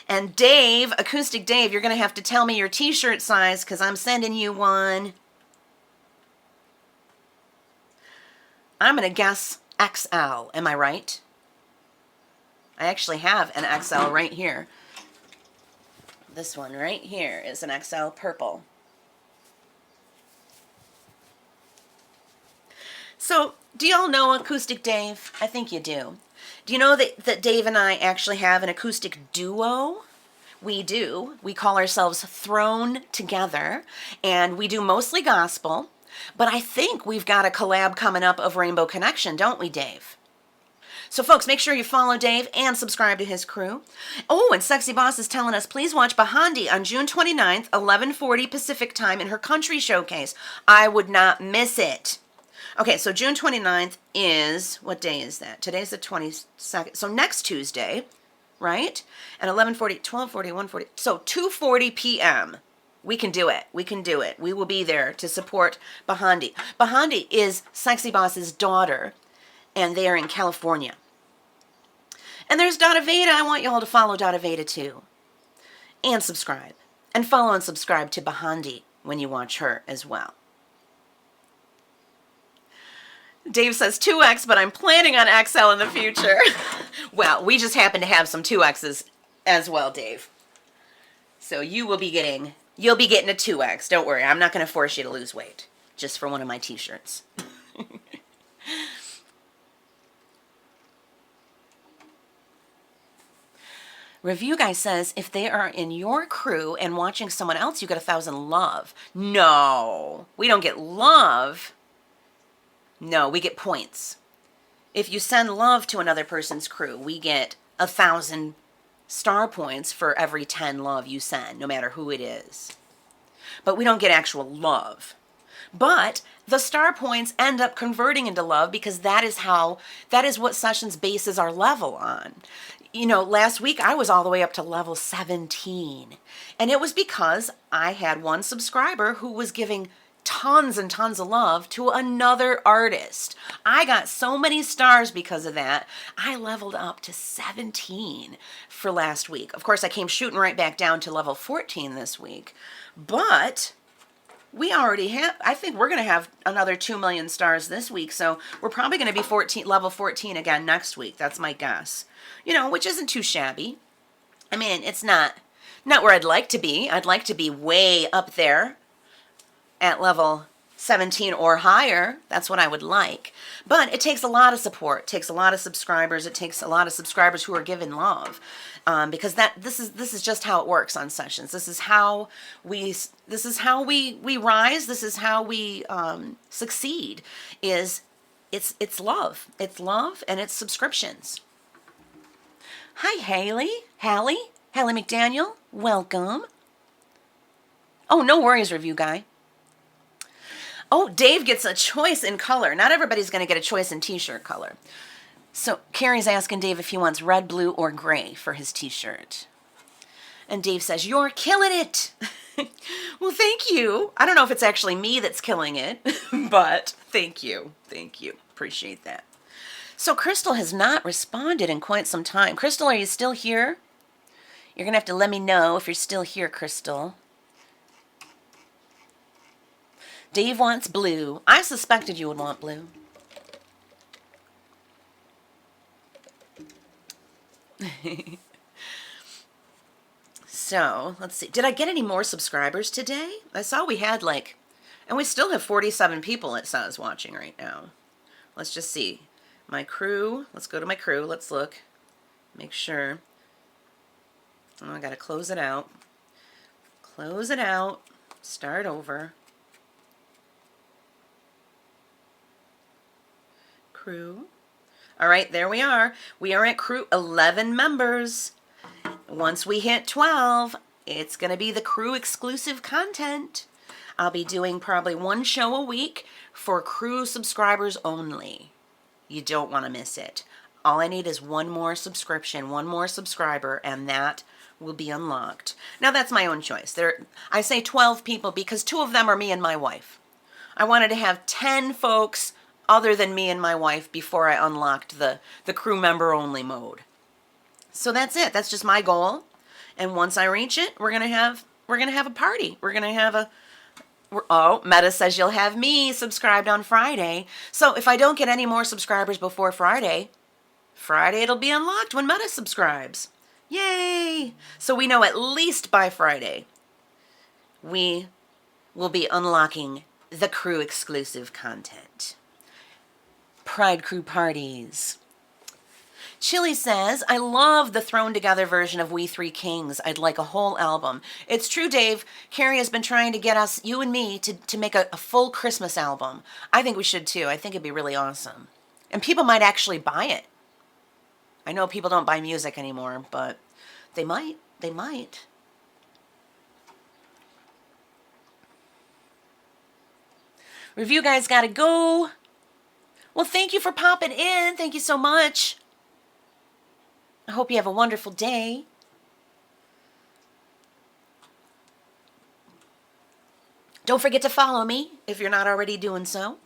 And Dave, Acoustic Dave, you're going to have to tell me your t-shirt size because I'm sending you one. I'm going to guess XL. Am I right? I actually have an XL right here. This one right here is an XL purple. So, do y'all know Acoustic Dave? I think you do. Do you know that Dave and I actually have an acoustic duo? We do. We call ourselves Thrown Together, and we do mostly gospel, but I think we've got a collab coming up of Rainbow Connection, don't we, Dave? So, folks, make sure you follow Dave and subscribe to his crew. Oh, and Sexy Boss is telling us, please watch Bahandi on June 29th, 11:40 Pacific Time in her country showcase. I would not miss it. Okay, so June 29th is, what day is that? Today's the 22nd. So next Tuesday, right? And 11:40, 12:40, 1:40. So 2:40 p.m. We can do it. We can do it. We will be there to support Bahandi. Bahandi is Sexy Boss's daughter, and they are in California. And there's Dada Veda. I want you all to follow Dada Veda too. And subscribe. And follow and subscribe to Bahandi when you watch her as well. Dave says 2X, but I'm planning on XL in the future. Well, we just happen to have some 2Xs as well, Dave. So you'll be getting a 2X. Don't worry, I'm not going to force you to lose weight just for one of my t-shirts. Review Guy says, if they are in your crew and watching someone else, you get 1,000 love. No, we don't get love. No, we get points. If you send love to another person's crew, we get 1,000 star points for every 10 love you send, no matter who it is. But we don't get actual love. But the star points end up converting into love because that is what Sessions bases our level on. You know, last week I was all the way up to level 17. And it was because I had one subscriber who was giving tons and tons of love to another artist. I got so many stars because of that. I leveled up to 17 for last week. Of course, I came shooting right back down to level 14 this week. But we already have, I think we're going to have another 2 million stars this week. So we're probably going to be level 14 again next week. That's my guess. You know, which isn't too shabby. I mean, it's not where I'd like to be. I'd like to be way up there at level 17 or higher. That's what I would like. But it takes a lot of support. It takes a lot of subscribers. It takes a lot of subscribers who are giving love. Because this is just how it works on Sessions. This is how we rise. This is how we succeed. It's love. It's love and it's subscriptions. Hi, Hallie McDaniel. Welcome. Oh, no worries, Review Guy. Oh, Dave gets a choice in color. Not everybody's going to get a choice in t-shirt color. So Carrie's asking Dave if he wants red, blue, or gray for his t-shirt. And Dave says, "You're killing it." Well, thank you. I don't know if it's actually me that's killing it, but thank you. Thank you. Appreciate that. So Crystal has not responded in quite some time. Crystal, are you still here? You're going to have to let me know if you're still here, Crystal. Dave wants blue. I suspected you would want blue. So, let's see. Did I get any more subscribers today? I saw we had and we still have 47 people, it says, watching right now. Let's just see. My crew. Let's go to my crew. Let's look. Make sure. Oh, I got to close it out. Close it out. Start over. Crew. All right, there we are. We are at crew 11 members. Once we hit 12, it's going to be the crew exclusive content. I'll be doing probably one show a week for crew subscribers only. You don't want to miss it. All I need is one more subscription, one more subscriber, and that will be unlocked. Now, that's my own choice. I say 12 people because 2 of them are me and my wife. I wanted to have 10 folks other than me and my wife before I unlocked the crew member only mode. So that's it. That's just my goal. And once I reach it, we're gonna have a party. We're gonna have oh, Meta says you'll have me subscribed on Friday. So if I don't get any more subscribers before Friday it'll be unlocked when Meta subscribes. Yay! So we know at least by Friday we will be unlocking the crew exclusive content. Pride Crew parties. Chili says, "I love the thrown together version of We Three Kings. I'd like a whole album." It's true, Dave. Carrie has been trying to get us, you and me, to make a full Christmas album. I think we should too. I think it'd be really awesome. And people might actually buy it. I know people don't buy music anymore, but they might. They might. Review Guy's gotta go. Well, thank you for popping in. Thank you so much. I hope you have a wonderful day. Don't forget to follow me if you're not already doing so.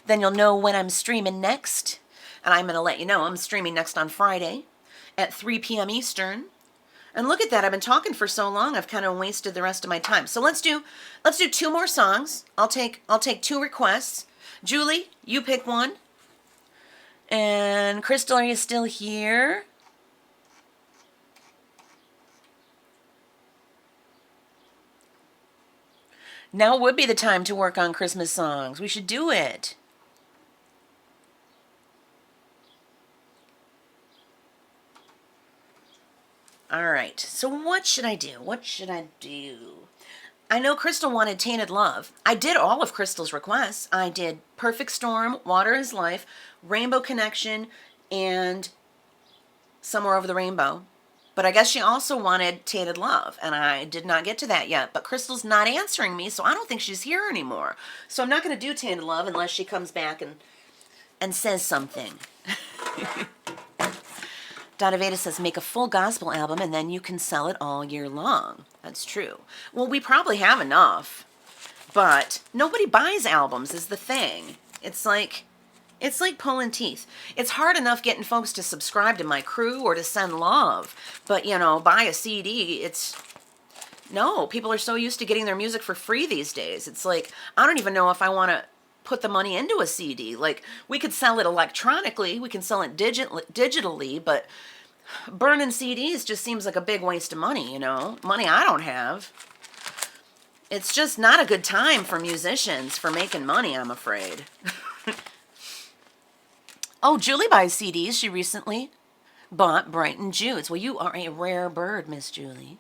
Then you'll know when I'm streaming next. And I'm going to let you know I'm streaming next on Friday at 3 p.m. Eastern. And look at that. I've been talking for so long. I've kind of wasted the rest of my time. So let's do 2 more songs. I'll take 2 requests. Julie, you pick one. And Crystal, are you still here? Now would be the time to work on Christmas songs. We should do it. All right, so what should I do? What should I do? I know Crystal wanted Tainted Love. I did all of Crystal's requests. I did Perfect Storm, Water is Life, Rainbow Connection, and Somewhere Over the Rainbow. But I guess she also wanted Tainted Love, and I did not get to that yet. But Crystal's not answering me, so I don't think she's here anymore. So I'm not going to do Tainted Love unless she comes back and says something. Donna Veda says, make a full gospel album and then you can sell it all year long. That's true. Well, we probably have enough, but nobody buys albums is the thing. It's like pulling teeth. It's hard enough getting folks to subscribe to my crew or to send love, but buy a CD, no, people are so used to getting their music for free these days. It's like, I don't even know if I want to put the money into a CD. Like, we could sell it electronically, we can sell it digitally, but burning CDs just seems like a big waste of money, money I don't have. It's just not a good time for musicians for making money, I'm afraid. Oh, Julie buys CDs. She recently bought Brighton Jude's. Well, you are a rare bird, Miss Julie.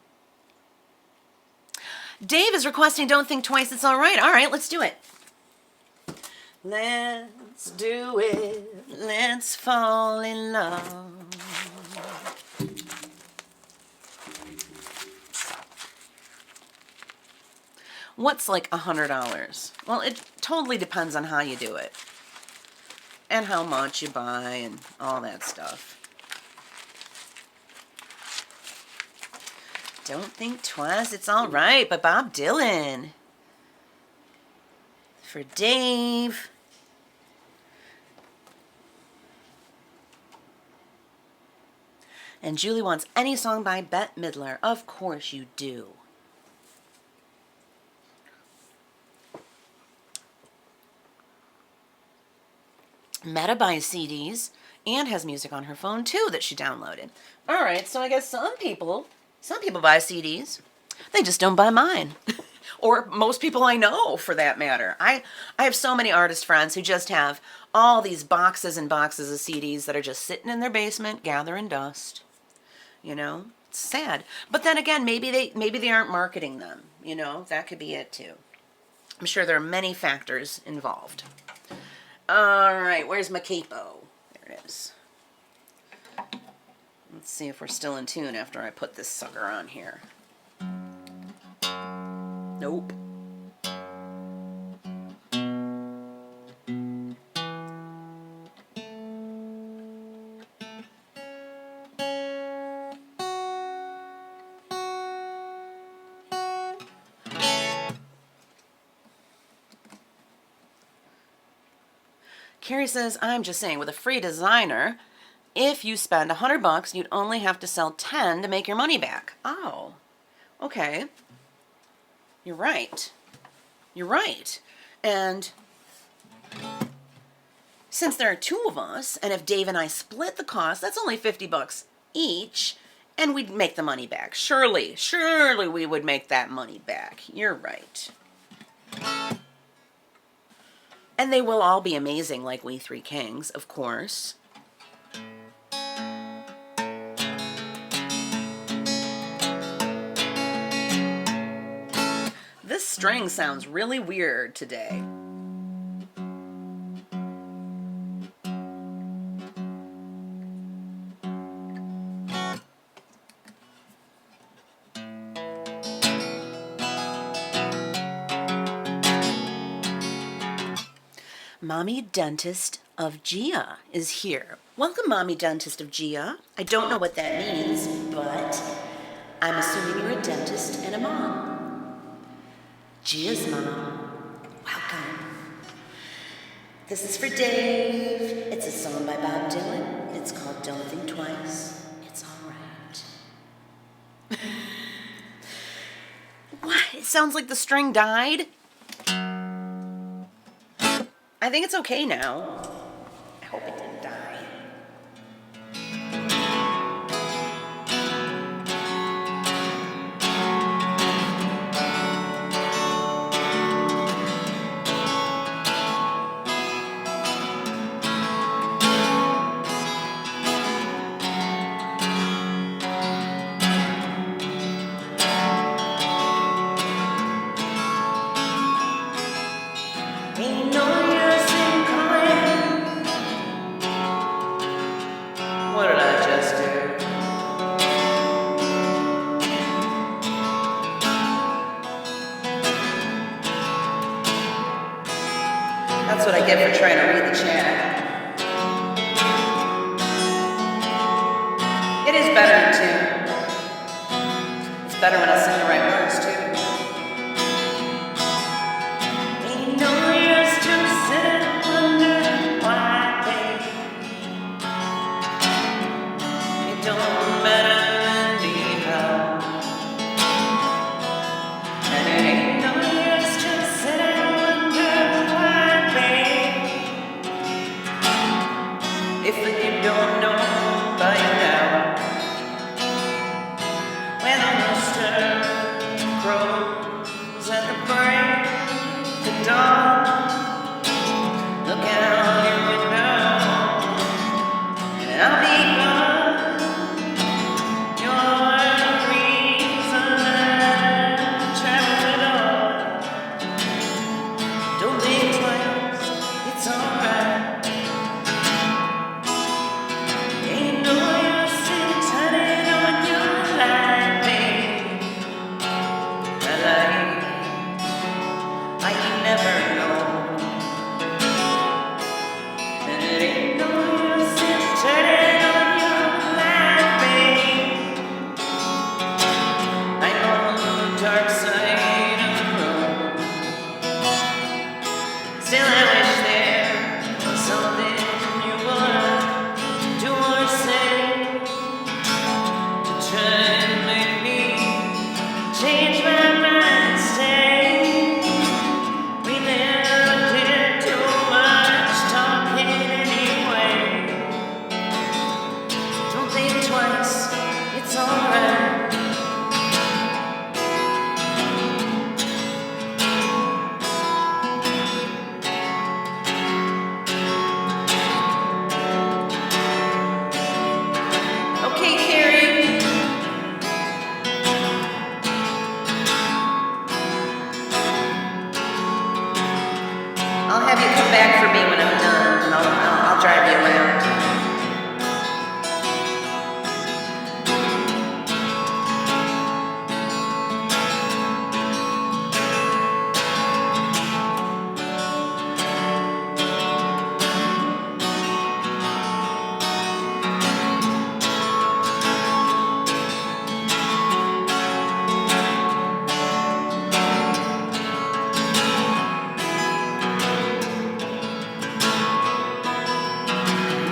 Dave is requesting Don't Think Twice, It's All Right. All right, let's do it. Let's do it. Let's fall in love. What's like $100? Well, it totally depends on how you do it. And how much you buy and all that stuff. Don't Think Twice, It's All Right by Bob Dylan. For Dave. And Julie wants any song by Bette Midler. Of course you do. Meta buys CDs and has music on her phone too that she downloaded. All right, so I guess some people buy CDs. They just don't buy mine. Or most people I know, for that matter. I have so many artist friends who just have all these boxes and boxes of CDs that are just sitting in their basement gathering dust. It's sad. But then again, maybe they aren't marketing them. That could be it too. I'm sure there are many factors involved. All right, where's my capo? There it is. Let's see if we're still in tune after I put this sucker on here. Nope. Carrie says, I'm just saying, with a free designer, if you spend $100, you'd only have to sell 10 to make your money back. Oh, okay. You're right. You're right. And since there are two of us, and if Dave and I split the cost, that's only $50 each, and we'd make the money back. Surely we would make that money back. You're right. And they will all be amazing, like We Three Kings, of course. This string sounds really weird today. Mommy Dentist of Gia is here. Welcome, Mommy Dentist of Gia. I don't know what that means, but I'm assuming you're a dentist and a mom. Gia's mom. Welcome. This is for Dave. It's a song by Bob Dylan. It's called Don't Think Twice. It's all right. What? It sounds like the string died? I think it's okay now. I hope it didn't die. Ain't no use in calling. What did I just do? That's what I get for trying to read the chat. It is better in tune. It's better when I sing the right words too. Ain't no use to sit and wonder why, babe. It don't matter anyhow. And it ain't no use to sit and wonder why, babe. If you don't know by now, when the rooster crows at the break of dawn, look out your window, and I'll be gone. You're the reason I'm traveling on. Don't think twice, it's alright. Ain't no use in turning on your light, babe. A light I never know. And it ain't no use in turning on your light, babe. I'm on the dark side of the road. Still I wish there was something you would do or say to try and make me change my mind. Stay. We never did too much talking anyway. Don't think twice, it's alright. Okay, Carrie. I'll have you come back for me when I'm done, and I'll drive you around.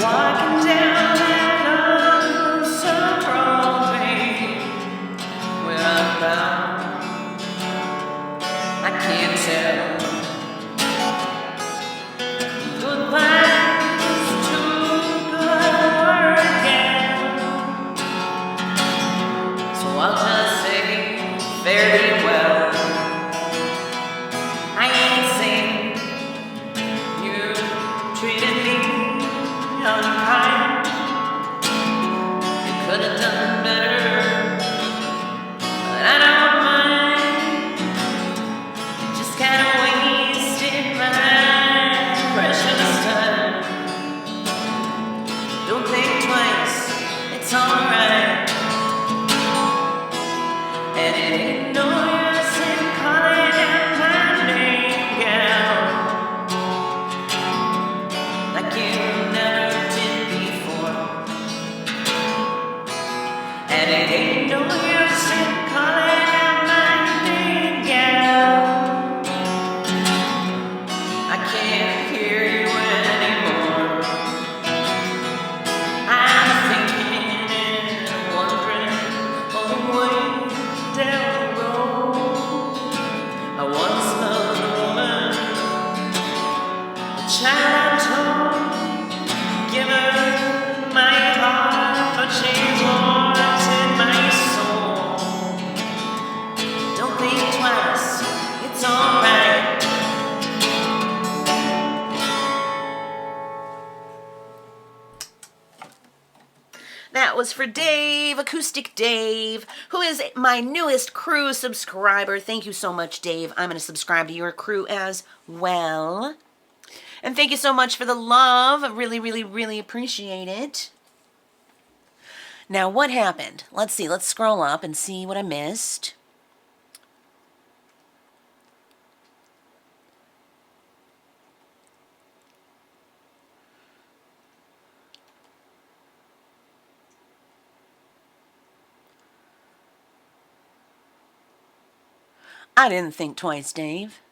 Walking down that lonesome road, babe, where I'm bound, I can't tell. Goodbye is too good a word again, so I'll just say fare thee well. I ain't seen you treated me unkind. You could have done better, but I don't mind. Just kind of wasted my precious time. Don't think twice, it's alright. And it ain't no use in calling out my name, gal, like you never did before. And it ain't no use in calling out my name, gal. I can't hear you anymore. I'm thinking and wondering all the way down the road. I once loved a woman, a child I told, give her my heart, but she's lost in my soul. Don't think twice, it's alright. That was for Dave, Acoustic Dave, who is my newest crew subscriber. Thank you so much, Dave. I'm going to subscribe to your crew as well. And thank you so much for the love. I really, really, really appreciate it. Now, what happened? Let's see. Let's scroll up and see what I missed. I didn't think twice, Dave.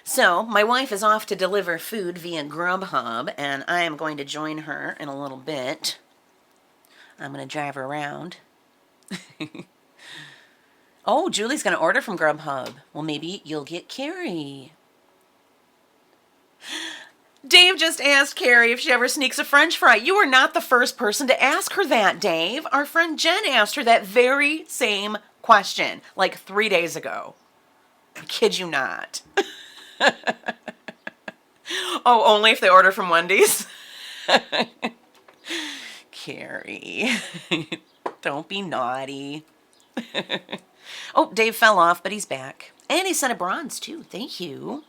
So, my wife is off to deliver food via Grubhub, and I am going to join her in a little bit. I'm going to drive her around. Oh, Julie's going to order from Grubhub. Well, maybe you'll get Carrie. Dave just asked Carrie if she ever sneaks a French fry. You are not the first person to ask her that, Dave. Our friend Jen asked her that very same question like 3 days ago. I kid you not. Oh, only if they order from Wendy's? Carrie, don't be naughty. Oh, Dave fell off, but he's back. And he sent a bronze, too. Thank you.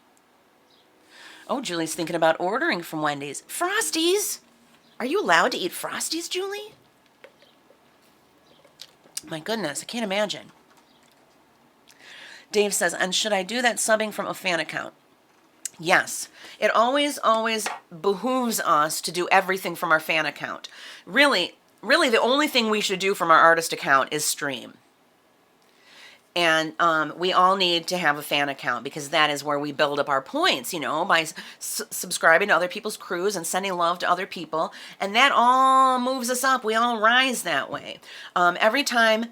Oh, Julie's thinking about ordering from Wendy's. Frosties? Are you allowed to eat Frosties, Julie? My goodness, I can't imagine. Dave says, and should I do that subbing from a fan account? Yes. It always behooves us to do everything from our fan account. Really, the only thing we should do from our artist account is stream. And we all need to have a fan account because that is where we build up our points, you know, by subscribing to other people's crews and sending love to other people. And that all moves us up. We all rise that way. Every time,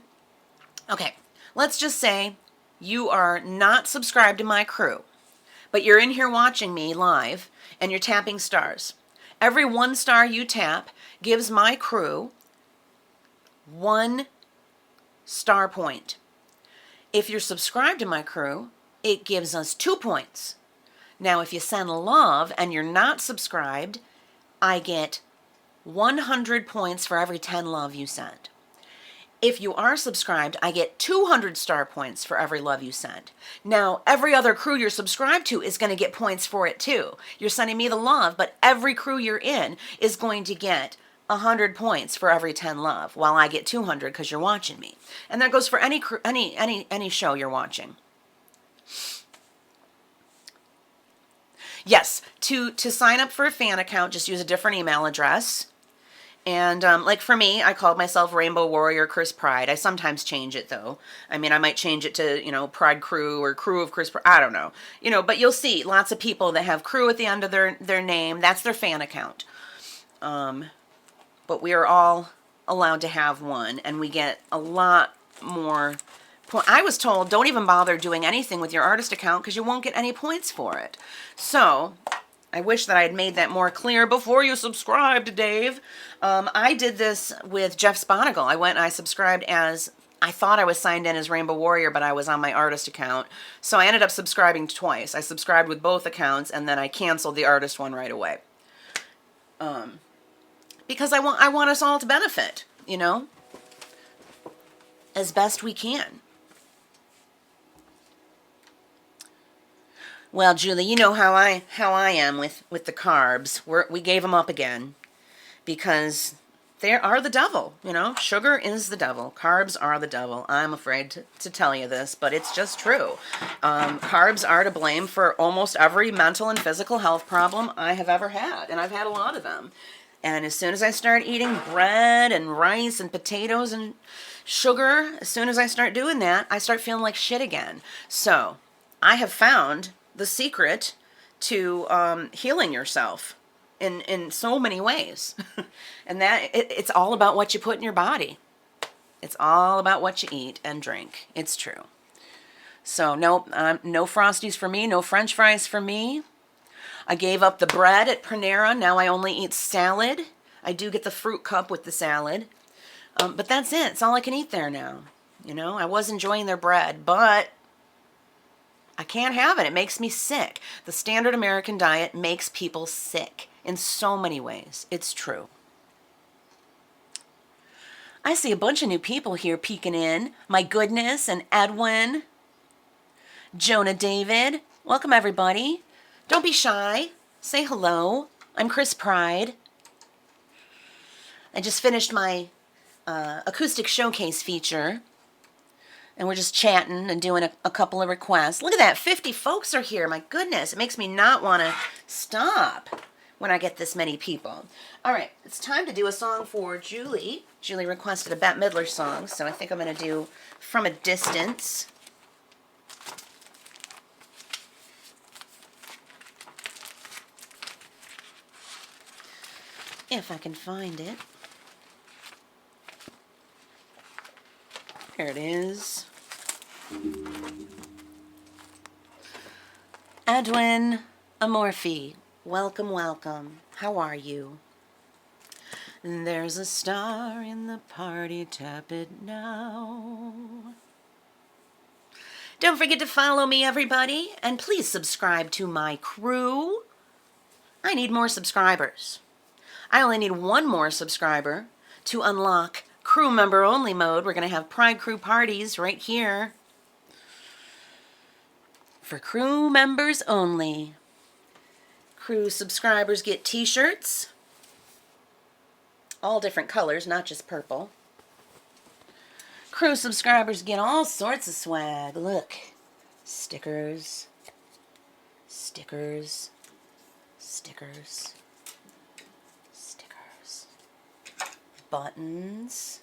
okay, let's just say you are not subscribed to my crew, but you're in here watching me live and you're tapping stars. Every 1 star you tap gives my crew 1 star point. If you're subscribed to my crew, it gives us 2 points. Now, if you send love and you're not subscribed, I get 100 points for every 10 love you send. If you are subscribed, I get 200 star points for every love you send. Now, every other crew you're subscribed to is going to get points for it too. You're sending me the love, but every crew you're in is going to get 100 points for every 10 love, while I get 200 because you're watching me. And that goes for any show you're watching. Yes, to sign up for a fan account, just use a different email address. And like for me, I called myself Rainbow Warrior Chris Pride. I sometimes change it though. I mean, I might change it to, you know, Pride Crew or Crew of Chris Pride. I don't know. You know, but you'll see lots of people that have crew at the end of their name. That's their fan account. But we are all allowed to have one, and we get a lot more points. I was told, don't even bother doing anything with your artist account because you won't get any points for it. So I wish that I had made that more clear before you subscribed, Dave. I did this with Jeff Sponigal. I went and I subscribed as, I thought I was signed in as Rainbow Warrior, but I was on my artist account. So I ended up subscribing twice. I subscribed with both accounts, and then I canceled the artist one right away. Because I want us all to benefit, you know, as best we can. Well, Julie, you know how I am with the carbs. We gave them up again because they are the devil, you know. Sugar is the devil. Carbs are the devil. I'm afraid to tell you this, but it's just true. Carbs are to blame for almost every mental and physical health problem I have ever had, and I've had a lot of them. And as soon as I start eating bread and rice and potatoes and sugar, as soon as I start doing that, I start feeling like shit again. So I have found the secret to healing yourself in so many ways. And that it's all about what you put in your body. It's all about what you eat and drink. It's true. So no Frosties for me, no French fries for me. I gave up the bread at Panera. Now I only eat salad. I do get the fruit cup with the salad. But that's it. It's all I can eat there now. You know, I was enjoying their bread, but I can't have it. It makes me sick. The standard American diet makes people sick in so many ways. It's true. I see a bunch of new people here peeking in. My goodness, and Edwin, Jonah David. Welcome, everybody. Don't be shy. Say hello. I'm Chris Pride. I just finished my acoustic showcase feature, and we're just chatting and doing a couple of requests. Look at that, 50 folks are here. My goodness, it makes me not want to stop when I get this many people. All right, it's time to do a song for Julie. Julie requested a Bette Midler song, so I think I'm going to do From a Distance. If I can find it. Here it is. Edwin Amorphi, welcome, welcome. How are you? There's a star in the party, tap it now. Don't forget to follow me, everybody, and please subscribe to my crew. I need more subscribers. I only need one more subscriber to unlock crew member only mode. We're going to have Pride Crew parties right here for crew members only. Crew subscribers get t-shirts, all different colors, not just purple. Crew subscribers get all sorts of swag. Look, stickers, stickers, stickers, stickers, buttons.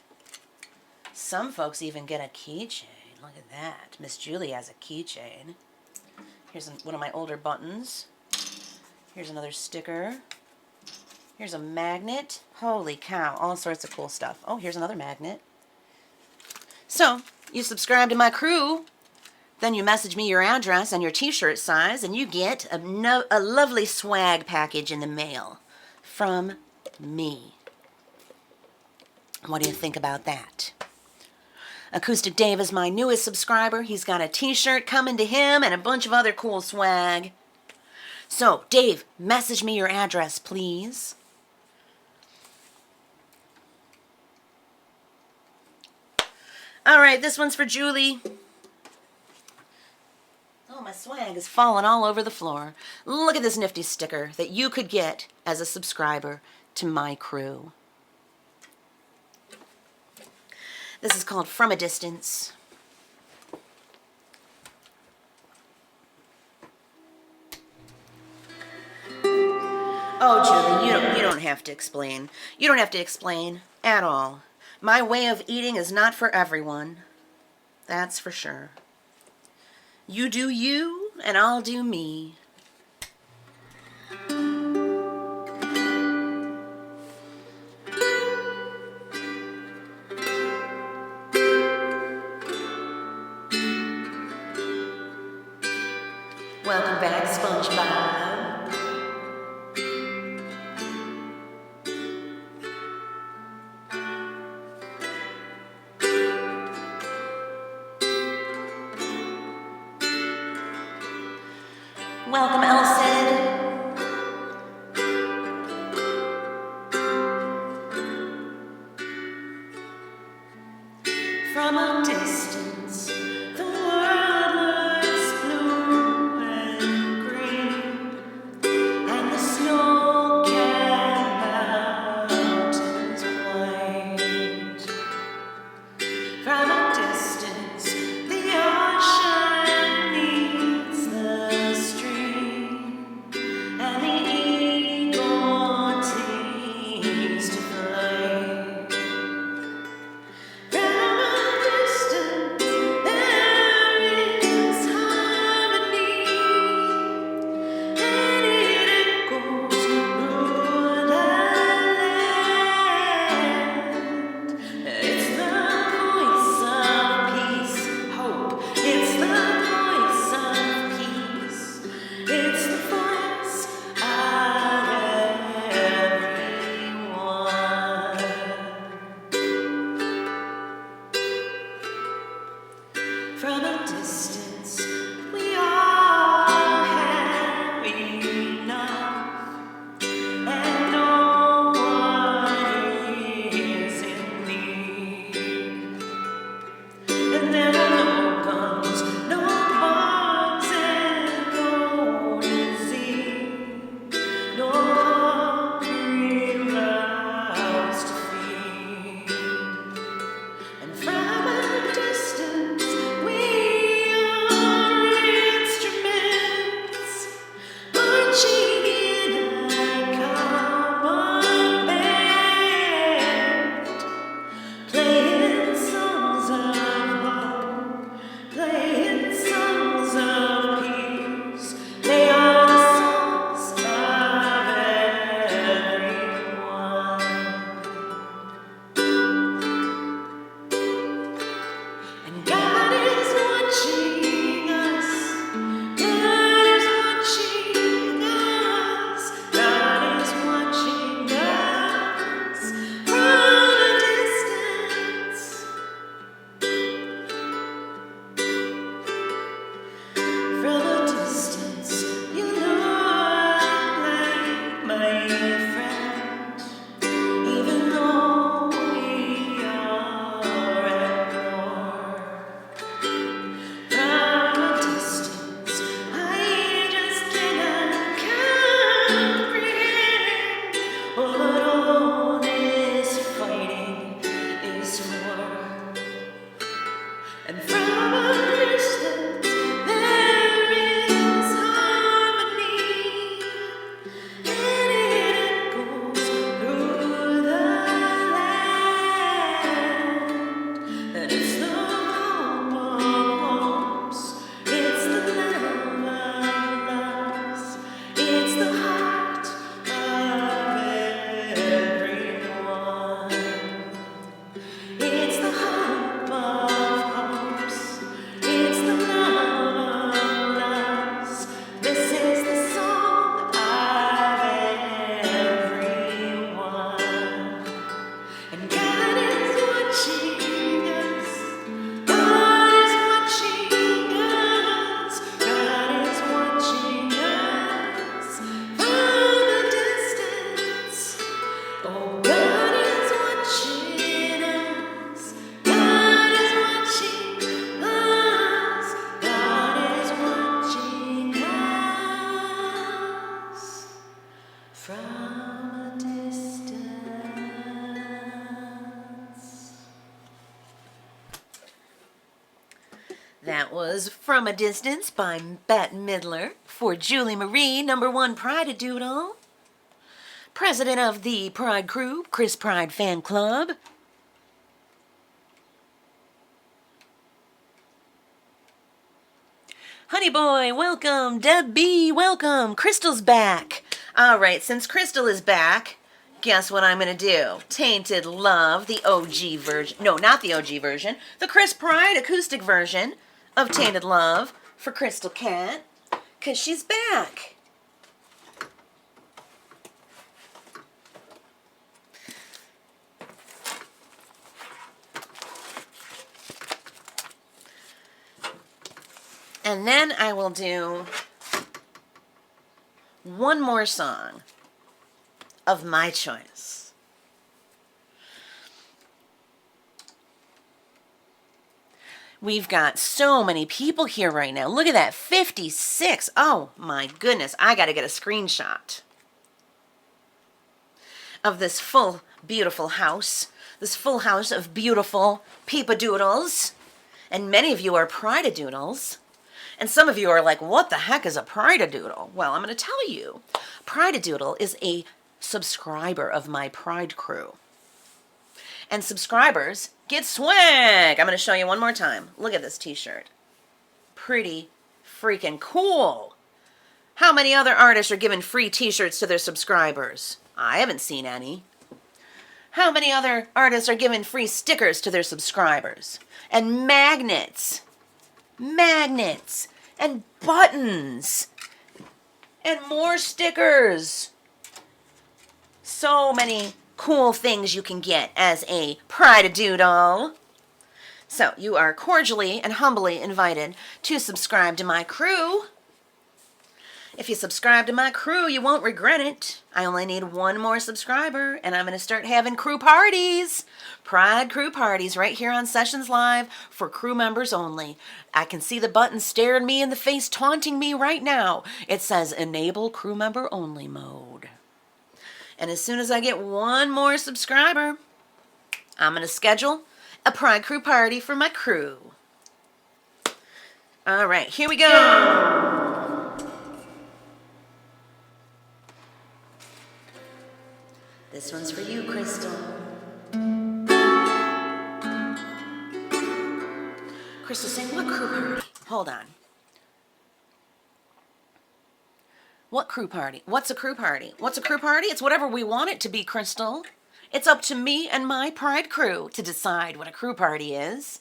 Some folks even get a keychain. Look at that. Miss Julie has a keychain. Here's one of my older buttons. Here's another sticker. Here's a magnet. Holy cow, all sorts of cool stuff. Oh, here's another magnet. So, you subscribe to my crew, then you message me your address and your t-shirt size, and you get a lovely swag package in the mail from me. What do you think about that? Acoustic Dave is my newest subscriber. He's got a t-shirt coming to him and a bunch of other cool swag. So, Dave, message me your address, please. All right, this one's for Julie. Oh, my swag is falling all over the floor. Look at this nifty sticker that you could get as a subscriber to my crew. This is called From a Distance. Oh, Julie, you don't have to explain. You don't have to explain at all. My way of eating is not for everyone. That's for sure. You do you, and I'll do me. Welcome back, SpongeBob. Welcome, Elsid. From a distance, the world looks blue and green, and the snow-capped mountains white. From a distance, the ocean meets the stream, That was From a Distance by Bette Midler for Julie Marie, #1 Pride-a-Doodle, president of the Pride Crew, Chris Pride Fan Club. Honey Boy, welcome. Deb B, welcome. Crystal's back. All right, since Crystal is back, guess what I'm going to do? Tainted Love, the OG version. No, not the OG version. The Chris Pride acoustic version of Tainted Love for Crystal Cat, because she's back. And then I will do one more song of my choice. We've got so many people here right now. Look at that, 56. Oh my goodness, I got to get a screenshot of this full, beautiful house. This full house of beautiful peepadoodles. And many of you are Pride-a-Doodles. And some of you are like, what the heck is a Pride-a-Doodle? Well, I'm going to tell you. Pride-a-Doodle is a subscriber of my Pride Crew. And subscribers get swag. I'm going to show you one more time. Look at this t-shirt. Pretty freaking cool. How many other artists are giving free t-shirts to their subscribers? I haven't seen any. How many other artists are giving free stickers to their subscribers? And magnets. Magnets. And buttons. And more stickers. So many cool things you can get as a Pride-a-Doodle. So you are cordially and humbly invited to subscribe to my crew. If you subscribe to my crew, you won't regret it. I only need one more subscriber, and I'm going to start having crew parties. Pride crew parties right here on Sessions Live for crew members only. I can see the button staring me in the face, taunting me right now. It says Enable Crew Member Only Mode. And as soon as I get one more subscriber, I'm going to schedule a Pride Crew party for my crew. All right, here we go. This one's for you, Crystal. Crystal saying, what crew party? Hold on. What crew party? What's a crew party? What's a crew party? It's whatever we want it to be, Crystal. It's up to me and my pride crew to decide what a crew party is.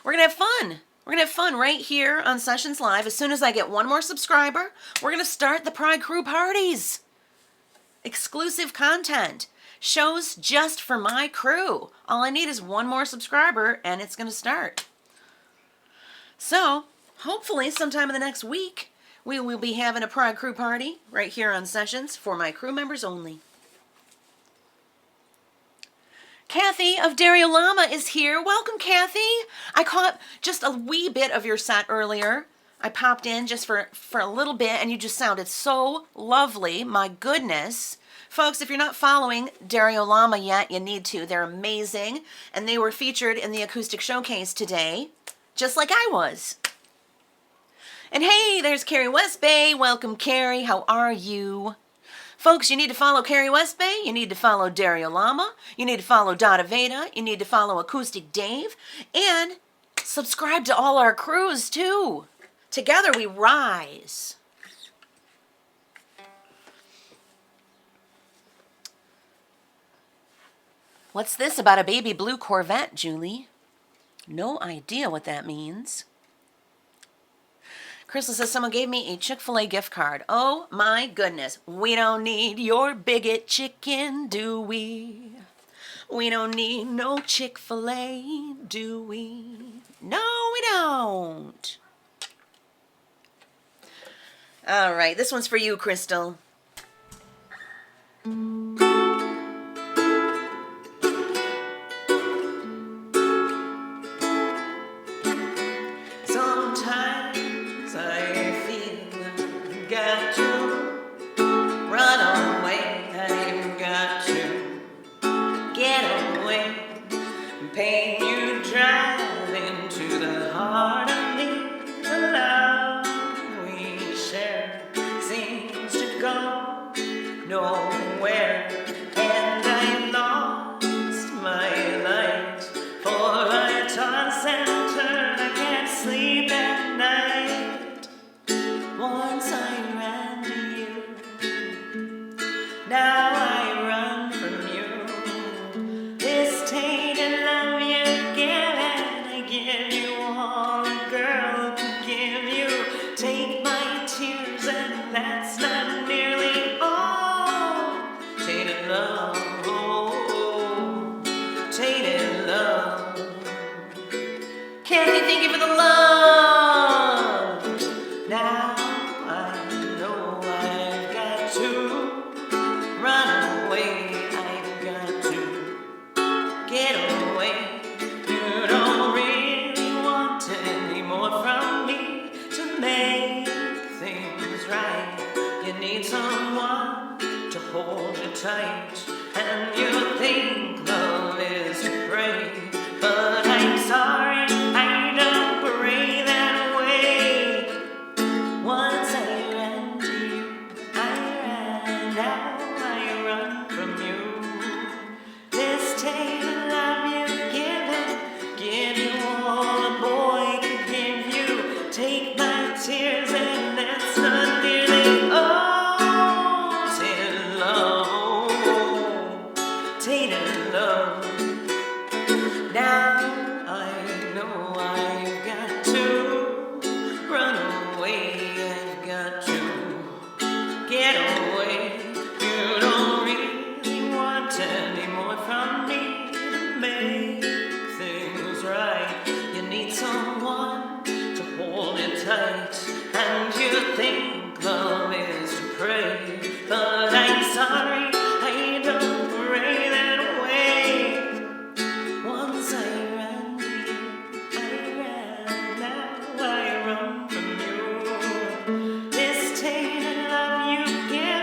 We're going to have fun. We're going to have fun right here on Sessions Live. As soon as I get one more subscriber, we're going to start the Pride Crew parties. Exclusive content. Shows just for my crew. All I need is one more subscriber and it's going to start. So, hopefully sometime in the next week, we will be having a Pride Crew party right here on Sessions for my crew members only. Kathy of Dariolama is here. Welcome, Kathy. I caught just a wee bit of your set earlier. I popped in just for a little bit, and you just sounded so lovely. My goodness. Folks, if you're not following Dariolama yet, you need to. They're amazing, and they were featured in the Acoustic Showcase today, just like I was. And hey, there's Carrie Westbay. Welcome, Carrie. How are you? Folks, you need to follow Carrie Westbay, you need to follow Dariolama, you need to follow Dada Veda, you need to follow Acoustic Dave, and subscribe to all our crews too. Together we rise. What's this about a baby blue Corvette, Julie? No idea what that means. Crystal says, someone gave me a Chick-fil-A gift card. Oh my goodness. We don't need your bigot chicken, do we? We don't need no Chick-fil-A, do we? No, we don't. All right, this one's for you, Crystal. Sometimes I feel got to run away. I've got to get away. Pain you drive into the heart of me. The love we share seems to go nowhere. And I lost my light, for I toss and turn. I can't sleep at night. Once I ran to you, now I run from you. This tainted love you give, and I give you all a girl could give you. Take my tears, and that's not nearly all. Tainted love, oh, tainted love. Kathy, thank you for the love. Now I know I've got to run away. I've got to get away. You don't really want any more from me to make things right. You need someone to hold you tight, and you think love is to pray. But I'm sorry, I don't pray that way. Once I ran to you, I ran, now I run from you. This tainted love you've given, give you all a boy could give you. Take my tears, and that's not nearly all. Tainted love, oh, tainted love. Now I know I've got to run away. I've got to get away. You don't really want any more from me to make things right. You need someone to hold you tight, and you think love is to pray. But I'm sorry, I don't pray that way. Once I ran to you, I ran, now I run from you. This tainted love you give,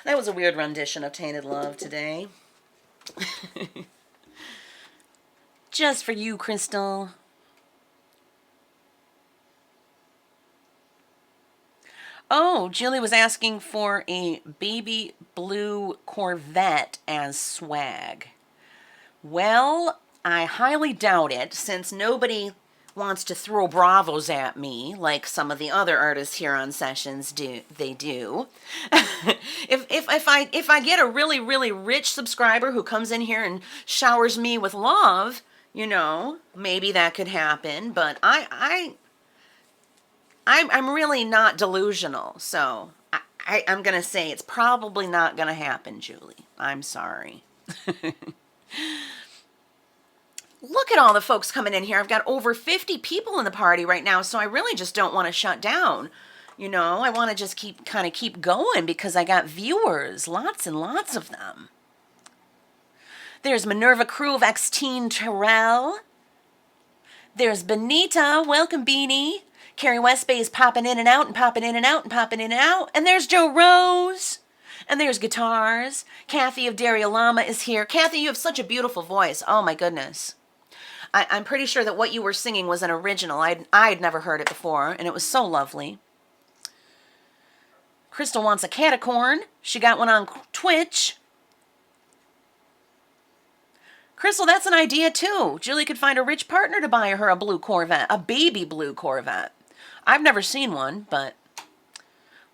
That was a weird rendition of Tainted Love today. Just for you, Crystal. Oh, Julie was asking for a baby blue Corvette as swag. Well, I highly doubt it, since nobody wants to throw bravos at me like some of the other artists here on Sessions do. They do. if I get a really, really rich subscriber who comes in here and showers me with love, you know, maybe that could happen. But I'm really not delusional, so I'm gonna say it's probably not gonna happen, Julie. I'm sorry. Look at all the folks coming in here. I've got over 50 people in the party right now, so I really just don't want to shut down. You know, I want to just keep going because I got viewers, lots and lots of them. There's Minerva Crew of X-Teen Terrell. There's Benita. Welcome, Beanie. Carrie Westbay is popping in and out and popping in and out and popping in and out. And there's Joe Rose. And there's guitars. Kathy of Daria Lama is here. Kathy, you have such a beautiful voice. Oh, my goodness. I'm pretty sure that what you were singing was an original. I'd never heard it before, and it was so lovely. Crystal wants a catacorn. She got one on Twitch. Crystal, that's an idea, too. Julie could find a rich partner to buy her a blue Corvette, a baby blue Corvette. I've never seen one, but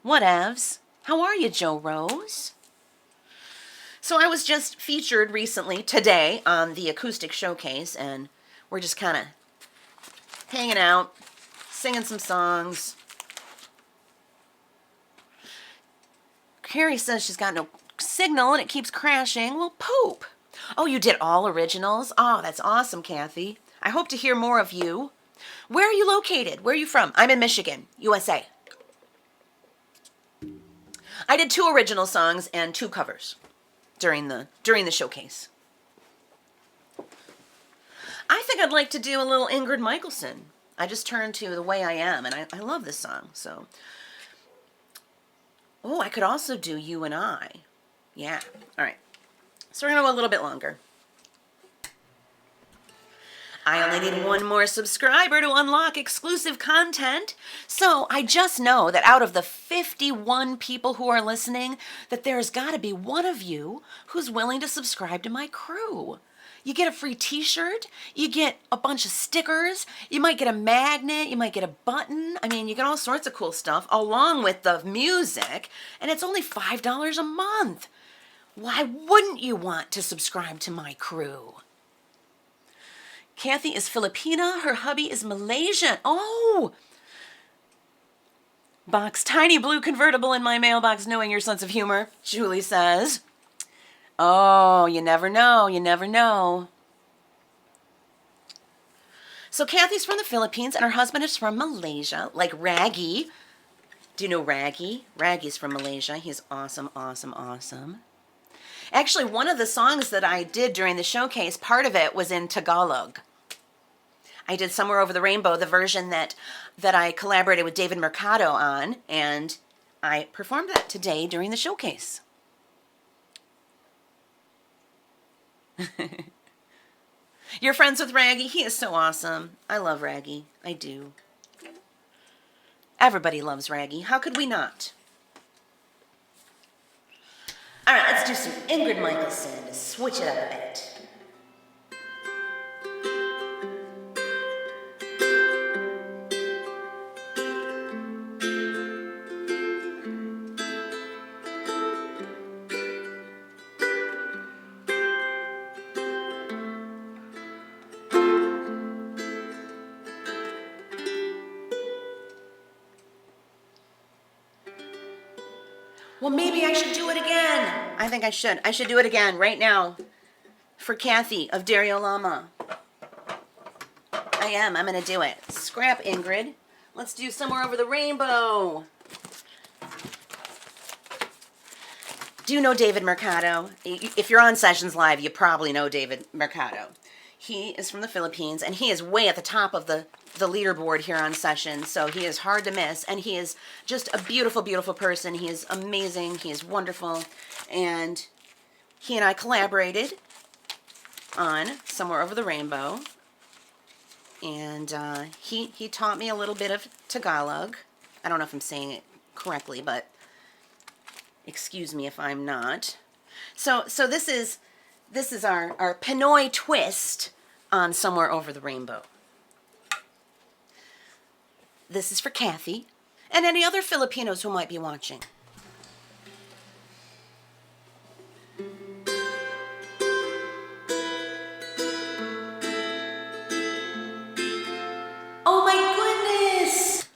whatevs. How are you, Joe Rose? So I was just featured recently, today, on the Acoustic Showcase, and we're just kind of hanging out, singing some songs. Carrie says she's got no signal and it keeps crashing. Well, poop. Oh, you did all originals? Oh, that's awesome, Kathy. I hope to hear more of you. Where are you located? Where are you from? I'm in Michigan, USA. I did 2 original songs and 2 covers during the showcase. I think I'd like to do a little Ingrid Michaelson. I just turned to The Way I Am, and I love this song. So, oh, I could also do You and I. Yeah. All right. So we're going to go a little bit longer. I only need 1 more subscriber to unlock exclusive content. So I just know that out of the 51 people who are listening, that there's got to be one of you who's willing to subscribe to my crew. You get a free t-shirt, you get a bunch of stickers, you might get a magnet, you might get a button. I mean, you get all sorts of cool stuff along with the music, and it's only $5 a month. Why wouldn't you want to subscribe to my crew? Kathy is Filipina, her hubby is Malaysian. Oh! Box tiny blue convertible in my mailbox knowing your sense of humor, Julie says. Oh, you never know, you never know. So Kathy's from the Philippines and her husband is from Malaysia, like Raggy. Do you know Raggy? Raggy's from Malaysia. He's awesome, awesome, awesome. Actually, one of the songs that I did during the showcase, part of it was in Tagalog. I did Somewhere Over the Rainbow, the version that I collaborated with David Mercado on, and I performed that today during the showcase. You're friends with Raggy? He is so awesome. I love Raggy. I do. Everybody loves Raggy. How could we not? All right, let's do some Ingrid Michaelson to switch it up a bit. Well, maybe I should do it again. I think I should. I should do it again right now for Kathy of Dario Lama. I am. I'm going to do it. Scrap Ingrid. Let's do Somewhere Over the Rainbow. Do you know David Mercado? If you're on Sessions Live, you probably know David Mercado. He is from the Philippines, and he is way at the top of the leaderboard here on Session, so he is hard to miss, and he is just a beautiful, beautiful person. He is amazing. He is wonderful, and he and I collaborated on Somewhere Over the Rainbow, and he taught me a little bit of Tagalog. I don't know if I'm saying it correctly, but excuse me if I'm not. So this is our Pinoy twist on Somewhere Over the Rainbow. This is for Kathy and any other Filipinos who might be watching. Oh my goodness!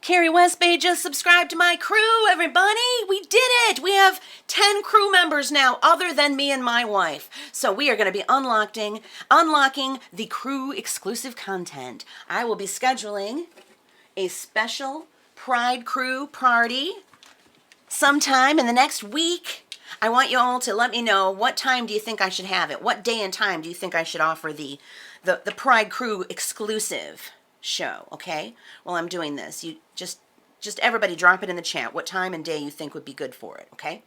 Carrie West Bay just subscribed to my crew, everybody! We did it! We have 10 crew members now, other than me and my wife. So we are going to be unlocking the crew exclusive content. I will be scheduling a special Pride Crew party sometime in the next week. I want you all to let me know, what time do you think I should have it? What day and time do you think I should offer the Pride Crew exclusive show, okay? While I'm doing this, you just everybody drop it in the chat. What time and day you think would be good for it, okay?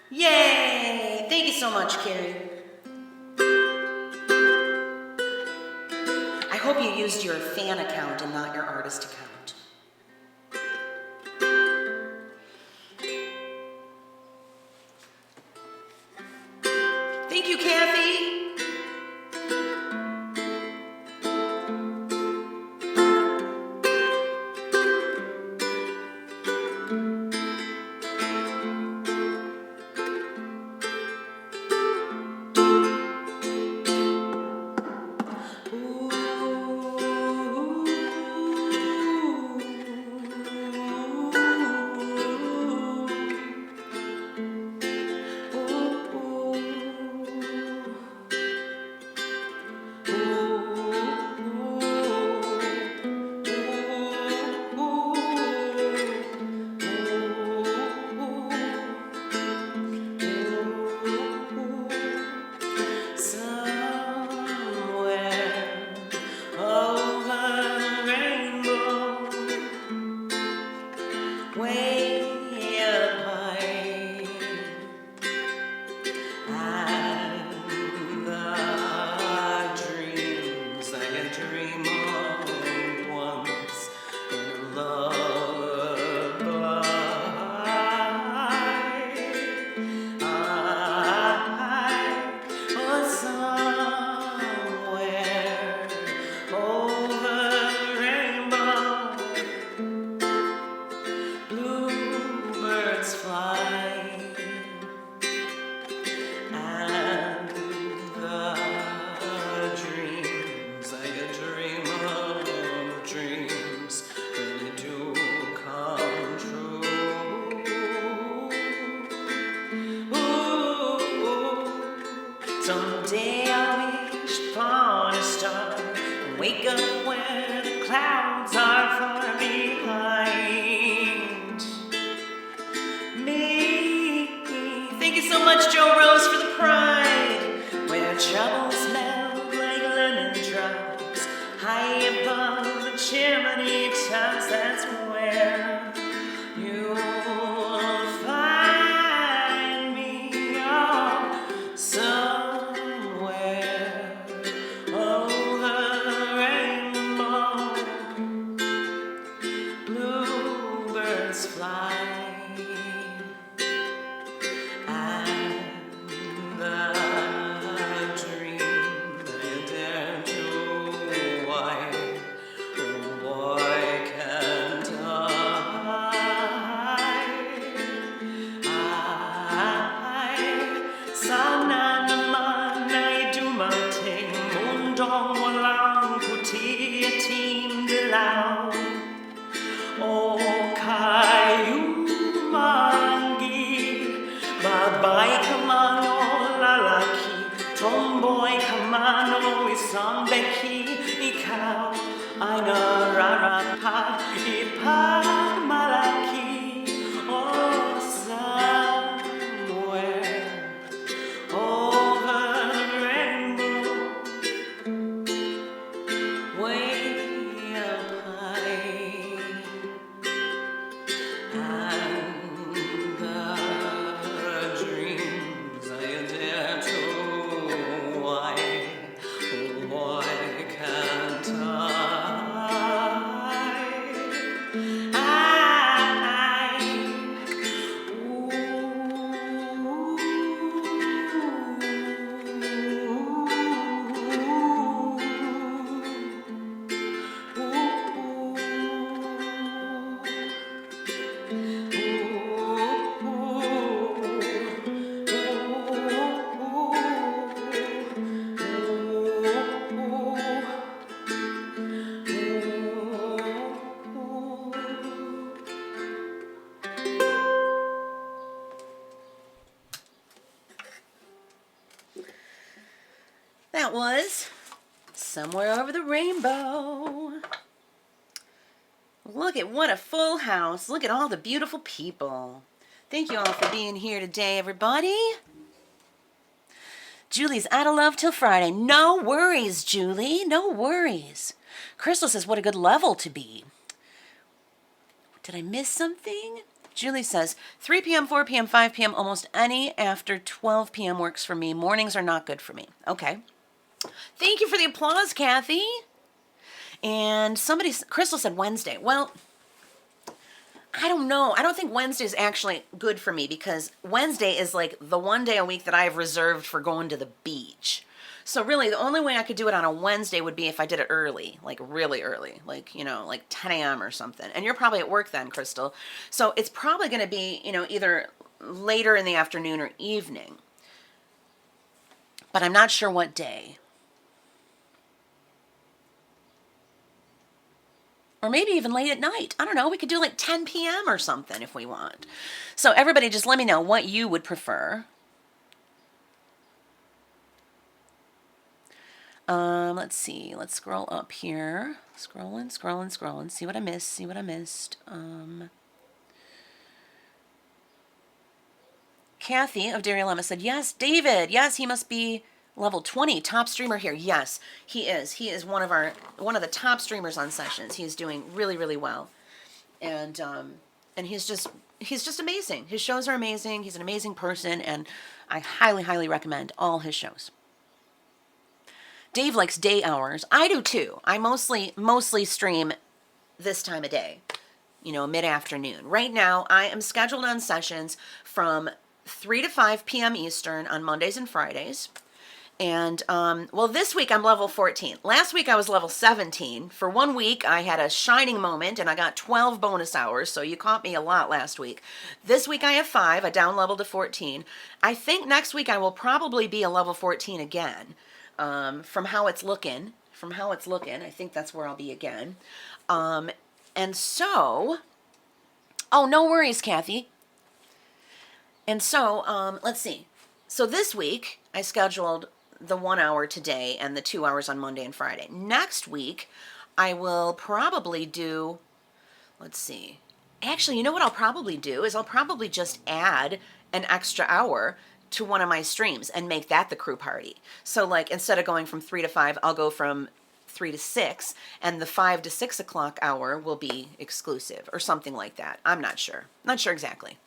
Yay! Thank you so much, Carrie. I hope you used your fan account and not your artist account. Thank you, Kathy. Someday I wish upon a star and wake up where the clouds are far behind me. Thank you so much, Joe Rose, for the pride. Where troubles melt like lemon drops high above the chimney tops, that's where you'll find me. Oh, somewhere over the rainbow. that was Somewhere Over the Rainbow. Look at what a full house. Look at all the beautiful people. Thank you all for being here today, everybody. Julie's out of love till Friday. No worries, Julie. No worries. Crystal says, what a good level to be. Did I miss something? Julie says, 3 p.m., 4 p.m., 5 p.m., almost any after 12 p.m. works for me. Mornings are not good for me. Okay. Thank you for the applause, Kathy. And Crystal said Wednesday. Well, I don't know. I don't think Wednesday is actually good for me because Wednesday is like the one day a week that I have reserved for going to the beach. So really, the only way I could do it on a Wednesday would be if I did it early, like really early, like, you know, like 10 a.m. or something. And you're probably at work then, Crystal. So it's probably going to be, you know, either later in the afternoon or evening. But I'm not sure what day. Or maybe even late at night. I don't know. We could do like 10 p.m. or something if we want. So everybody just let me know what you would prefer. Let's see. Let's scroll up here. Scrolling. See what I missed. Kathy of Dairy said, yes, David. Yes, he must be level 20, top streamer here. Yes, he is. He is one of the top streamers on Sessions. He is doing really, really well. And he's just amazing. His shows are amazing. He's an amazing person, and I highly, highly recommend all his shows. Dave likes day hours. I do too. I mostly stream this time of day, you know, mid-afternoon. Right now, I am scheduled on Sessions from 3 to 5 p.m. Eastern on Mondays and Fridays. And, well, this week I'm level 14. Last week I was level 17. For 1 week I had a shining moment and I got 12 bonus hours, so you caught me a lot last week. This week I have 5. I down leveled to 14. I think next week I will probably be a level 14 again. From how it's looking, I think that's where I'll be again. And so, oh, no worries, Kathy. And so, let's see. So this week, I scheduled the 1 hour today and the 2 hours on Monday and Friday. Next week, I will probably do, let's see. Actually, you know what I'll probably do is I'll probably just add an extra hour to one of my streams and make that the crew party. So like instead of going from 3 to 5, I'll go from 3 to 6, and the 5 to 6 o'clock hour will be exclusive or something like that. I'm not sure. Not sure exactly.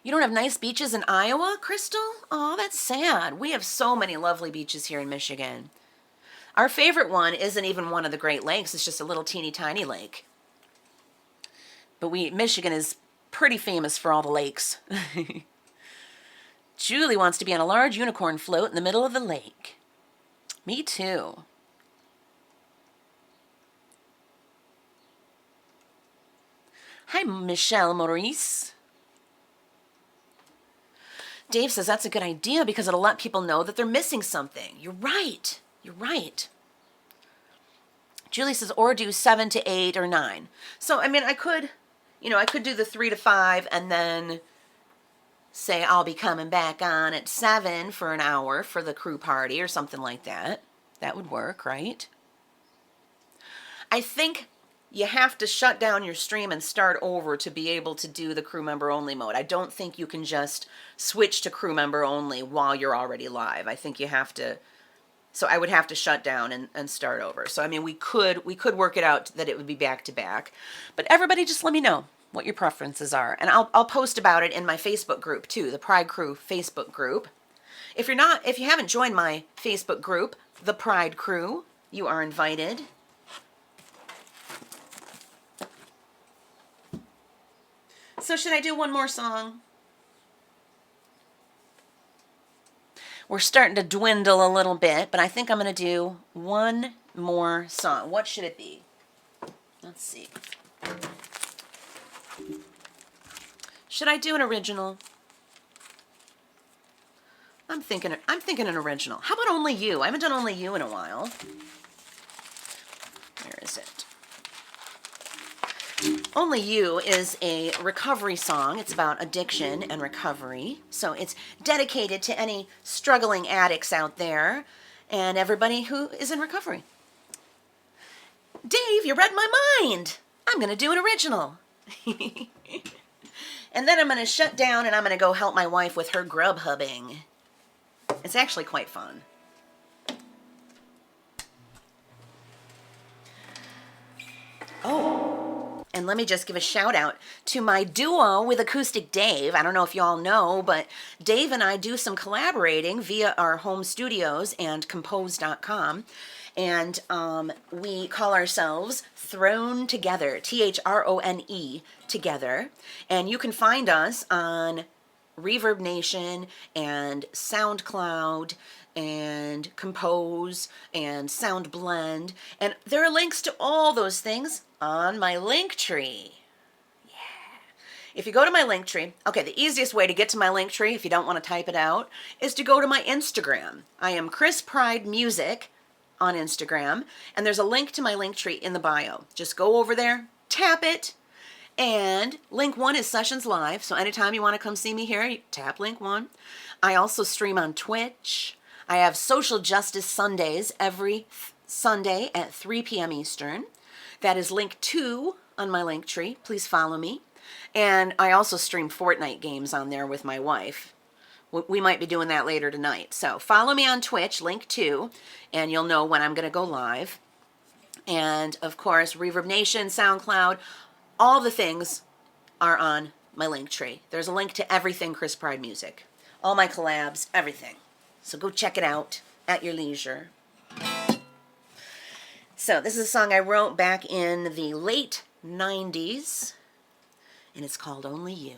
You don't have nice beaches in Iowa, Crystal? Oh, that's sad. We have so many lovely beaches here in Michigan. Our favorite one isn't even one of the Great Lakes. It's just a little teeny tiny lake. But Michigan is pretty famous for all the lakes. Julie wants to be on a large unicorn float in the middle of the lake. Me too. Hi, Michelle Maurice. Dave says that's a good idea because it'll let people know that they're missing something. You're right. You're right. Julie says, or do 7 to 8 or 9. So, I mean, I could do the 3 to 5 and then say I'll be coming back on at 7 for an hour for the crew party or something like that. That would work, right? I think you have to shut down your stream and start over to be able to do the crew member only mode. I don't think you can just switch to crew member only while you're already live. I think you have to, so I would have to shut down and start over. So, I mean, we could work it out that it would be back to back, but everybody just let me know what your preferences are. And I'll post about it in my Facebook group too, the Pride Crew Facebook group. If you haven't joined my Facebook group, the Pride Crew, you are invited. So should I do one more song? We're starting to dwindle a little bit, but I think I'm going to do one more song. What should it be? Let's see. Should I do an original? I'm thinking an original. How about Only You? I haven't done Only You in a while. Where is it? Only You is a recovery song. It's about addiction and recovery. So it's dedicated to any struggling addicts out there and everybody who is in recovery. Dave, you read my mind. I'm going to do an original. And then I'm going to shut down and I'm going to go help my wife with her grub hubbing. It's actually quite fun. Oh, and let me just give a shout out to my duo with Acoustic Dave. I don't know if you all know, but Dave and I do some collaborating via our home studios and compose.com. And we call ourselves Thrown Together, Throne together. And you can find us on Reverb Nation and SoundCloud and Compose and SoundBlend. And there are links to all those things on my Linktree. If you go to my Linktree, okay, the easiest way to get to my Linktree, if you don't want to type it out, is to go to my Instagram. I am Chris Pride Music on Instagram, and there's a link to my Linktree in the bio. Just go over there, tap it, and link 1 is Sessions Live, so anytime you want to come see me here, you tap link 1. I also stream on Twitch. I have Social Justice Sundays every Sunday at 3 p.m. Eastern. That is link 2 on my Linktree. Please follow me. And I also stream Fortnite games on there with my wife. We might be doing that later tonight. So follow me on Twitch, link 2, and you'll know when I'm going to go live. And, of course, Reverb Nation, SoundCloud, all the things are on my Linktree. There's a link to everything Chris Pride Music. All my collabs, everything. So go check it out at your leisure. So this is a song I wrote back in the late 90s, and it's called Only You.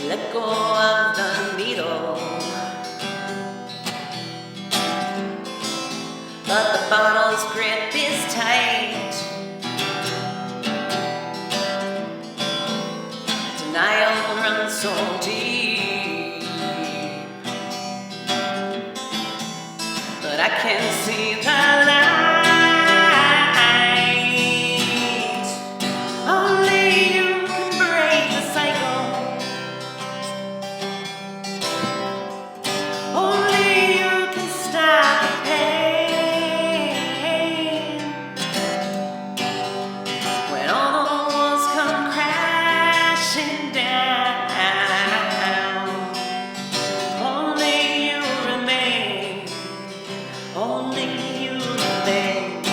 Let go of the needle, but the bottle's grip is tight. Denial runs so deep, but I can see the light. Only you can break the cycle. Only you can stop the pain. When all the walls come crashing down, only you remain. Only you remain.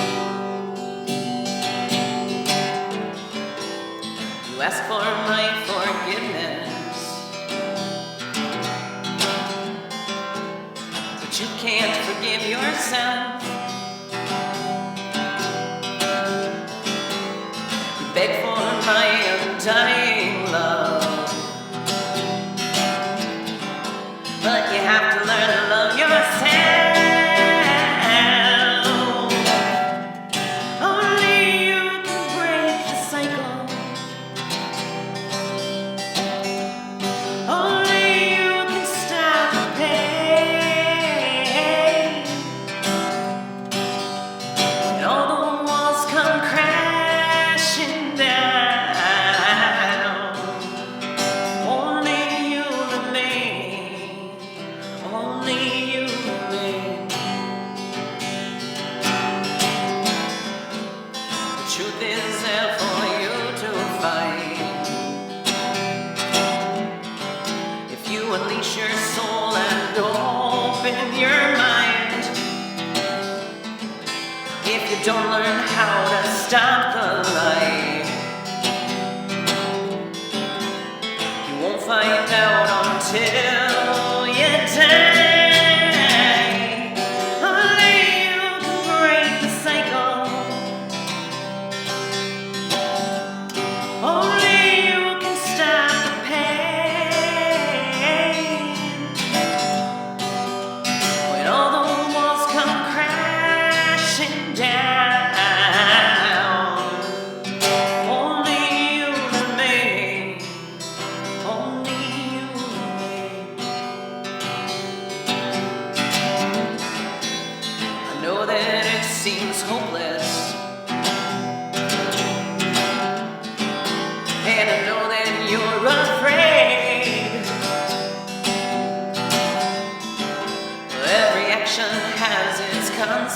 You ask for my forgiveness, but you can't forgive yourself. You beg for my undying love, but you have to learn to love yourself. Only you can break the cycle. Only you can stop the pain. And all the walls come crashing down. Only you remain. Only you remain. The truth is there for you to find. If you unleash your soul and open your mind, if you don't learn how to stop the light, you won't find out until you die. Only you can break the cycle. Only you can stop the pain. When all the walls come crashing down,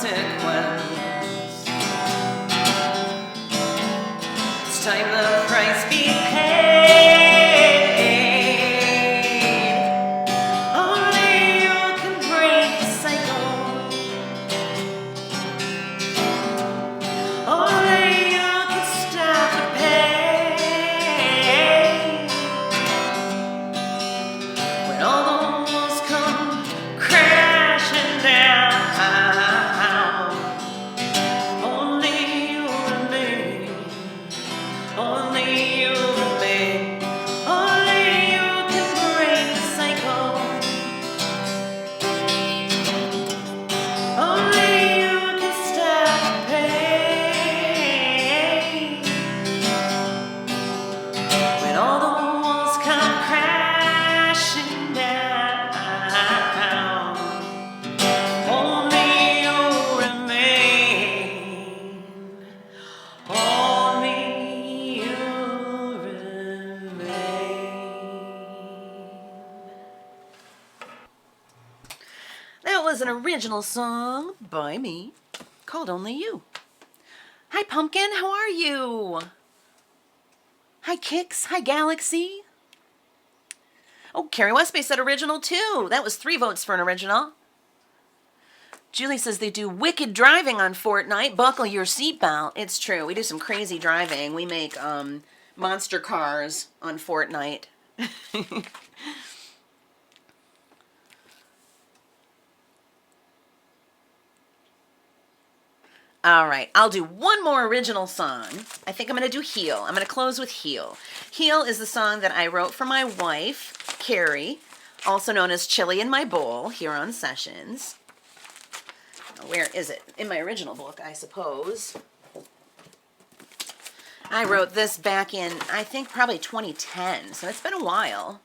consequence. It's time the price be paid. Only you can break the cycle. Only you can stop the pain. When all the walls come crashing down, only you remain. Only you remain. Only you can break the cycle. Only you can stop the pain. When all the walls come crashing down, only you remain. Only you remain. That was an original song by me called Only You. Hi, Pumpkin. How are you? Hi, Kix. Hi, Galaxy. Oh, Carrie Westby said original too. That was 3 votes for an original. Julie says they do wicked driving on Fortnite. Buckle your seatbelt. It's true. We do some crazy driving. We make monster cars on Fortnite. All right, I'll do one more original song. I think I'm going to do Heal. I'm going to close with Heal. Heal is the song that I wrote for my wife, Carrie, also known as Chili in My Bowl, here on Sessions. Where is it? In my original book, I suppose. I wrote this back in, I think, probably 2010, so it's been a while.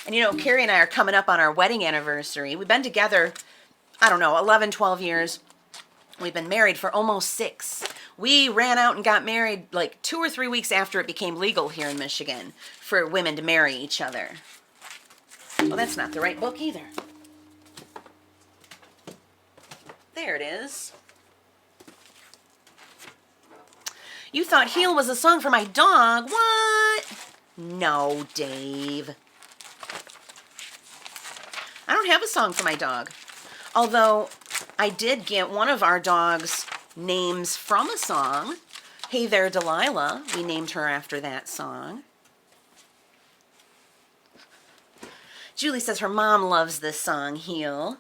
And, you know, Carrie and I are coming up on our wedding anniversary. We've been together, I don't know, 11, 12 years. We've been married for almost 6. We ran out and got married like 2 or 3 weeks after it became legal here in Michigan for women to marry each other. Well, that's not the right book either. There it is. You thought Heal was a song for my dog. What? No, Dave. I don't have a song for my dog. Although I did get one of our dog's names from a song. Hey There, Delilah. We named her after that song. Julie says her mom loves this song, Heal.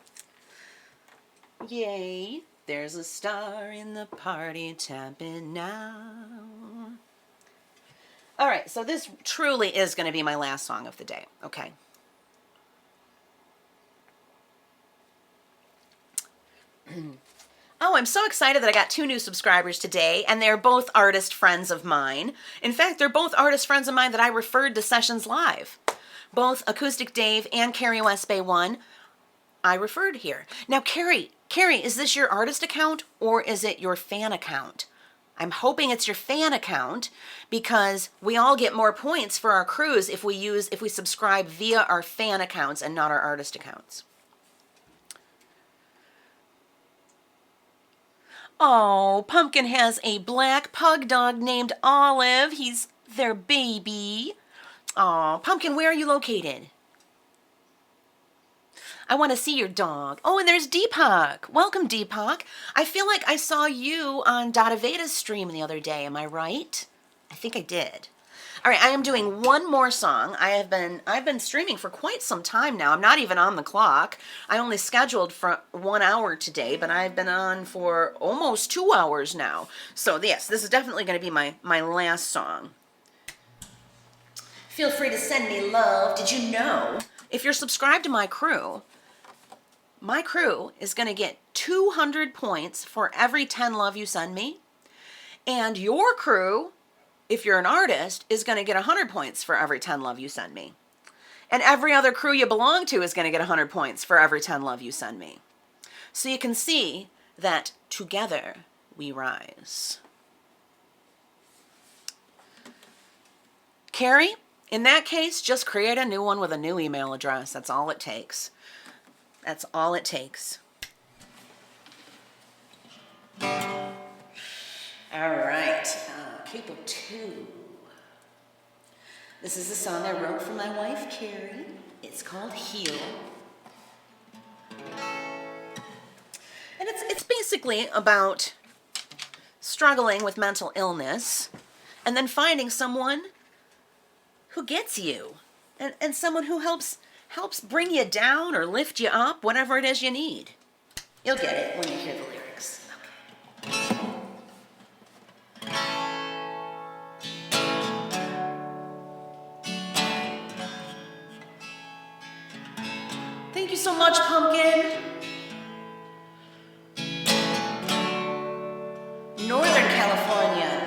Yay. There's a star in the party tapping now. All right, so this truly is going to be my last song of the day, okay? Oh, I'm so excited that I got 2 new subscribers today, and they're both artist friends of mine. In fact, they're both artist friends of mine that I referred to Sessions Live. Both Acoustic Dave and Carrie Westby 1, I referred here. Now, Carrie, is this your artist account or is it your fan account? I'm hoping it's your fan account because we all get more points for our cruise if we subscribe via our fan accounts and not our artist accounts. Oh, Pumpkin has a black pug dog named Olive. He's their baby. Oh, Pumpkin, where are you located? I want to see your dog. Oh, and there's Deepak. Welcome, Deepak. I feel like I saw you on Dada Veda's stream the other day. Am I right? I think I did. All right, I am doing one more song. I've been streaming for quite some time now. I'm not even on the clock. I only scheduled for 1 hour today, but I've been on for almost 2 hours now. So yes, this is definitely going to be my last song. Feel free to send me love. Did you know, if you're subscribed to my crew is going to get 200 points for every 10 love you send me. And your crew, if you're an artist, is going to get 100 points for every 10 love you send me. And every other crew you belong to is going to get 100 points for every 10 love you send me. So you can see that together we rise. Carrie, in that case, just create a new one with a new email address. That's all it takes. That's all it takes. All right, Capo 2. This is a song I wrote for my wife, Carrie. It's called Heal. And it's basically about struggling with mental illness and then finding someone who gets you and someone who helps bring you down or lift you up, whatever it is you need. You'll get it when you hear the lyrics. Okay. Thank you so much, Pumpkin. Northern California.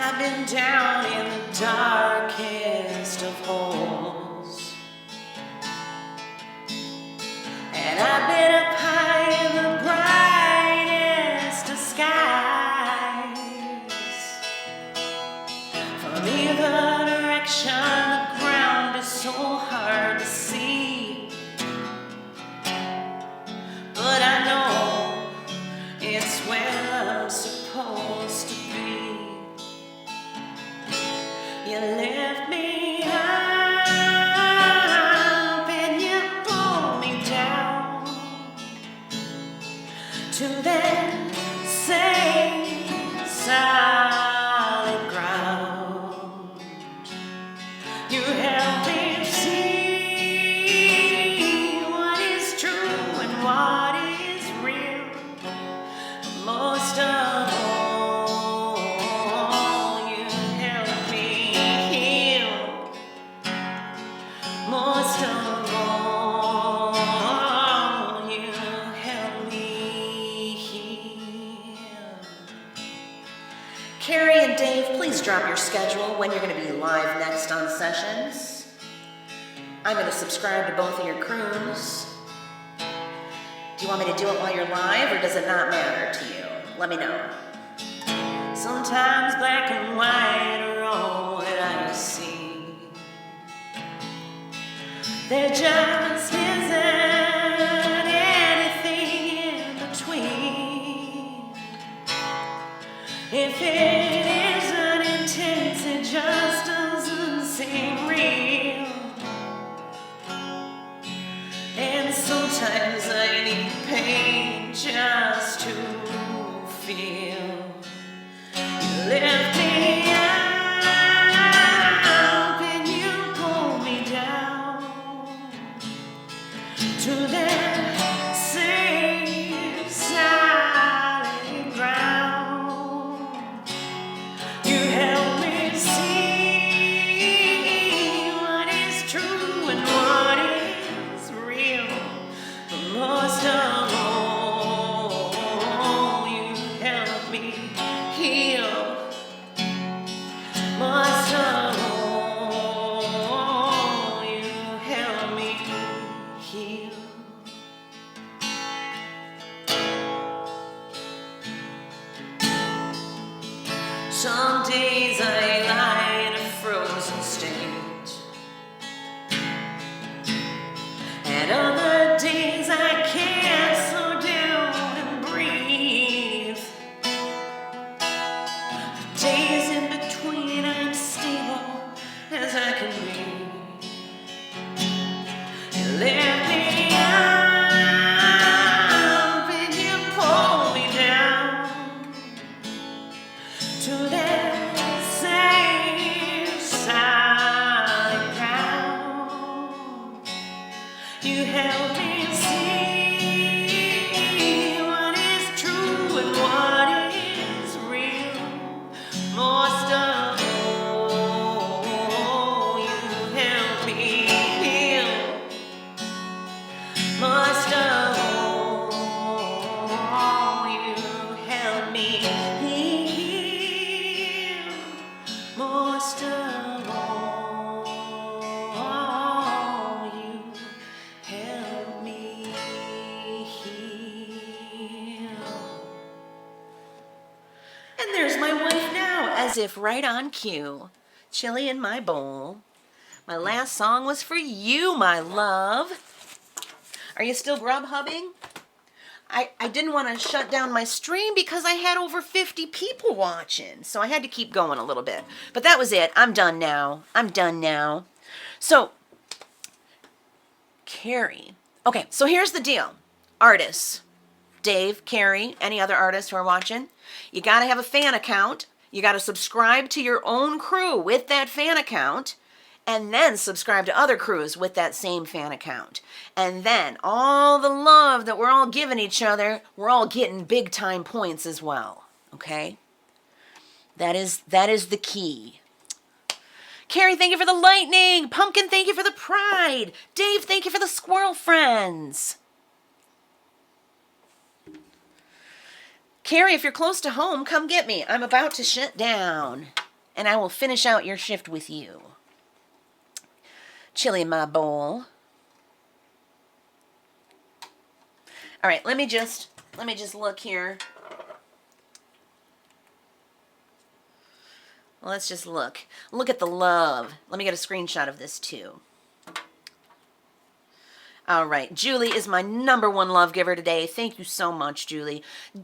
I've been down in the darkest of holes, and I've been up high in the brightest of skies. From either direction, the ground is so hard to see, but I know it's where I'm supposed to be. You lift me up and you pull me down to that same solid ground. You help me see what is true and what is real. Most of most of all, you help me heal. Carrie and Dave, please drop your schedule when you're going to be live next on Sessions. I'm going to subscribe to both of your crews. Do you want me to do it while you're live, or does it not matter to you? Let me know. Sometimes black and white are all that I see. There just isn't anything in between. If it isn't intense, it just doesn't seem real. And sometimes I need pain just to feel. You lift me up and you pull me down to that same solid ground. You help me see what is true and what is real. But most of all, you help me heal. Most of all, you help me heal. Some days I lie in a frozen state, and other days I can't slow down and breathe. The days in between I'm stable as I can be. You lift me up and you pull me down to that same as if right on cue. Chili in my bowl. My last song was for you, my love. Are you still grub hubbing? I didn't want to shut down my stream because I had over 50 people watching. So I had to keep going a little bit. But that was it. I'm done now. I'm done now. So, Carrie. Okay, so here's the deal. Artists. Dave, Carrie, any other artists who are watching. You got to have a fan account. You got to subscribe to your own crew with that fan account. And then subscribe to other crews with that same fan account. And then all the love that we're all giving each other, we're all getting big time points as well. Okay? That is the key. Carrie, thank you for the lightning. Pumpkin, thank you for the pride. Dave, thank you for the squirrel friends. Carrie, if you're close to home, come get me. I'm about to shut down. And I will finish out your shift with you. Chili in my bowl. All right, let me just look here. Let's just look. Look at the love. Let me get a screenshot of this too. All right, Julie is my #1 love giver today. Thank you so much, Julie.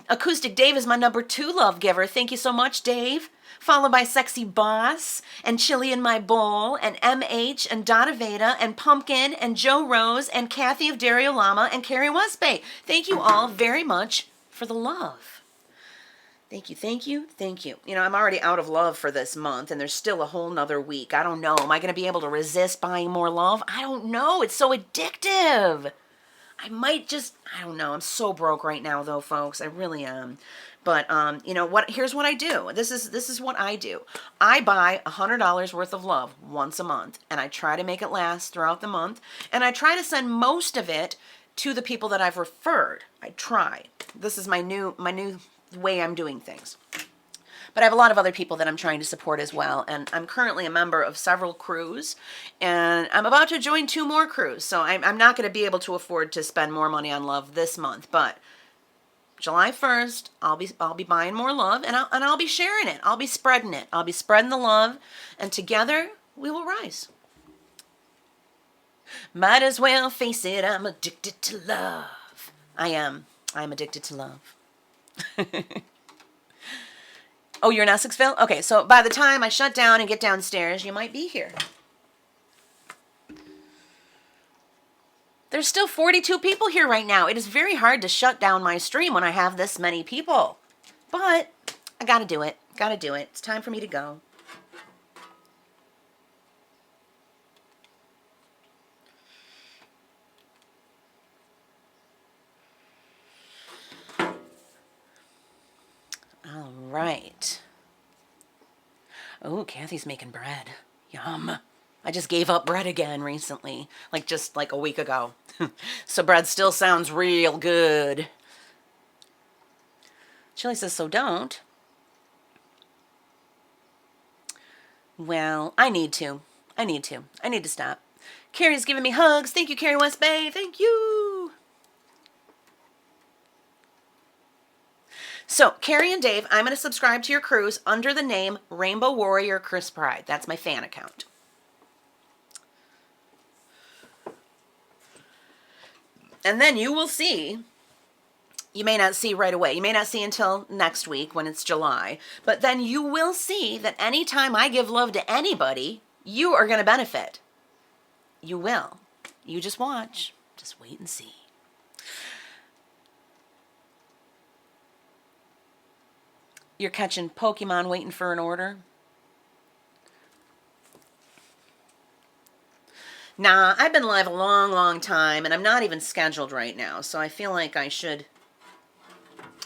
Acoustic Dave is my #2 love giver. Thank you so much, Dave. Followed by Sexy Boss, and Chili in my bowl, and MH, and Donna Veda, and Pumpkin, and Joe Rose, and Kathy of Dario Lama, and Carrie Westbay. Thank you all very much for the love. Thank you, thank you, thank you. You know, I'm already out of love for this month, and there's still a whole nother week. I don't know. Am I going to be able to resist buying more love? I don't know. It's so addictive. I might just, I don't know. I'm so broke right now, though, folks. I really am. But, you know, here's what I do. This is what I do. I buy $100 worth of love once a month, and I try to make it last throughout the month, and I try to send most of it to the people that I've referred. I try. This is my new way I'm doing things. But I have a lot of other people that I'm trying to support as well, and I'm currently a member of several crews, and I'm about to join 2 more crews, so I'm not going to be able to afford to spend more money on love this month, but July 1st, I'll be buying more love, and I'll be sharing it. I'll be spreading it. I'll be spreading the love, and together we will rise. Might as well face it, I'm addicted to love. I am. I'm addicted to love. Oh, you're in Essexville? Okay, so by the time I shut down and get downstairs, you might be here. There's still 42 people here right now. It is very hard to shut down my stream when I have this many people. But I gotta do it. Gotta do it. It's time for me to go. All right. Oh, Kathy's making bread. Yum. I just gave up bread again recently, just like a week ago. So bread still sounds real good. Chili says, so don't. Well, I need to. I need to stop. Carrie's giving me hugs. Thank you, Carrie West Bay. Thank you. So, Carrie and Dave, I'm going to subscribe to your crews under the name Rainbow Warrior Chris Pride. That's my fan account. And then you will see, you may not see right away. You may not see until next week when it's July. But then you will see that anytime I give love to anybody, you are going to benefit. You will. You just watch. Just wait and see. You're catching Pokemon waiting for an order? Nah, I've been live a long, long time, and I'm not even scheduled right now, so I feel like I should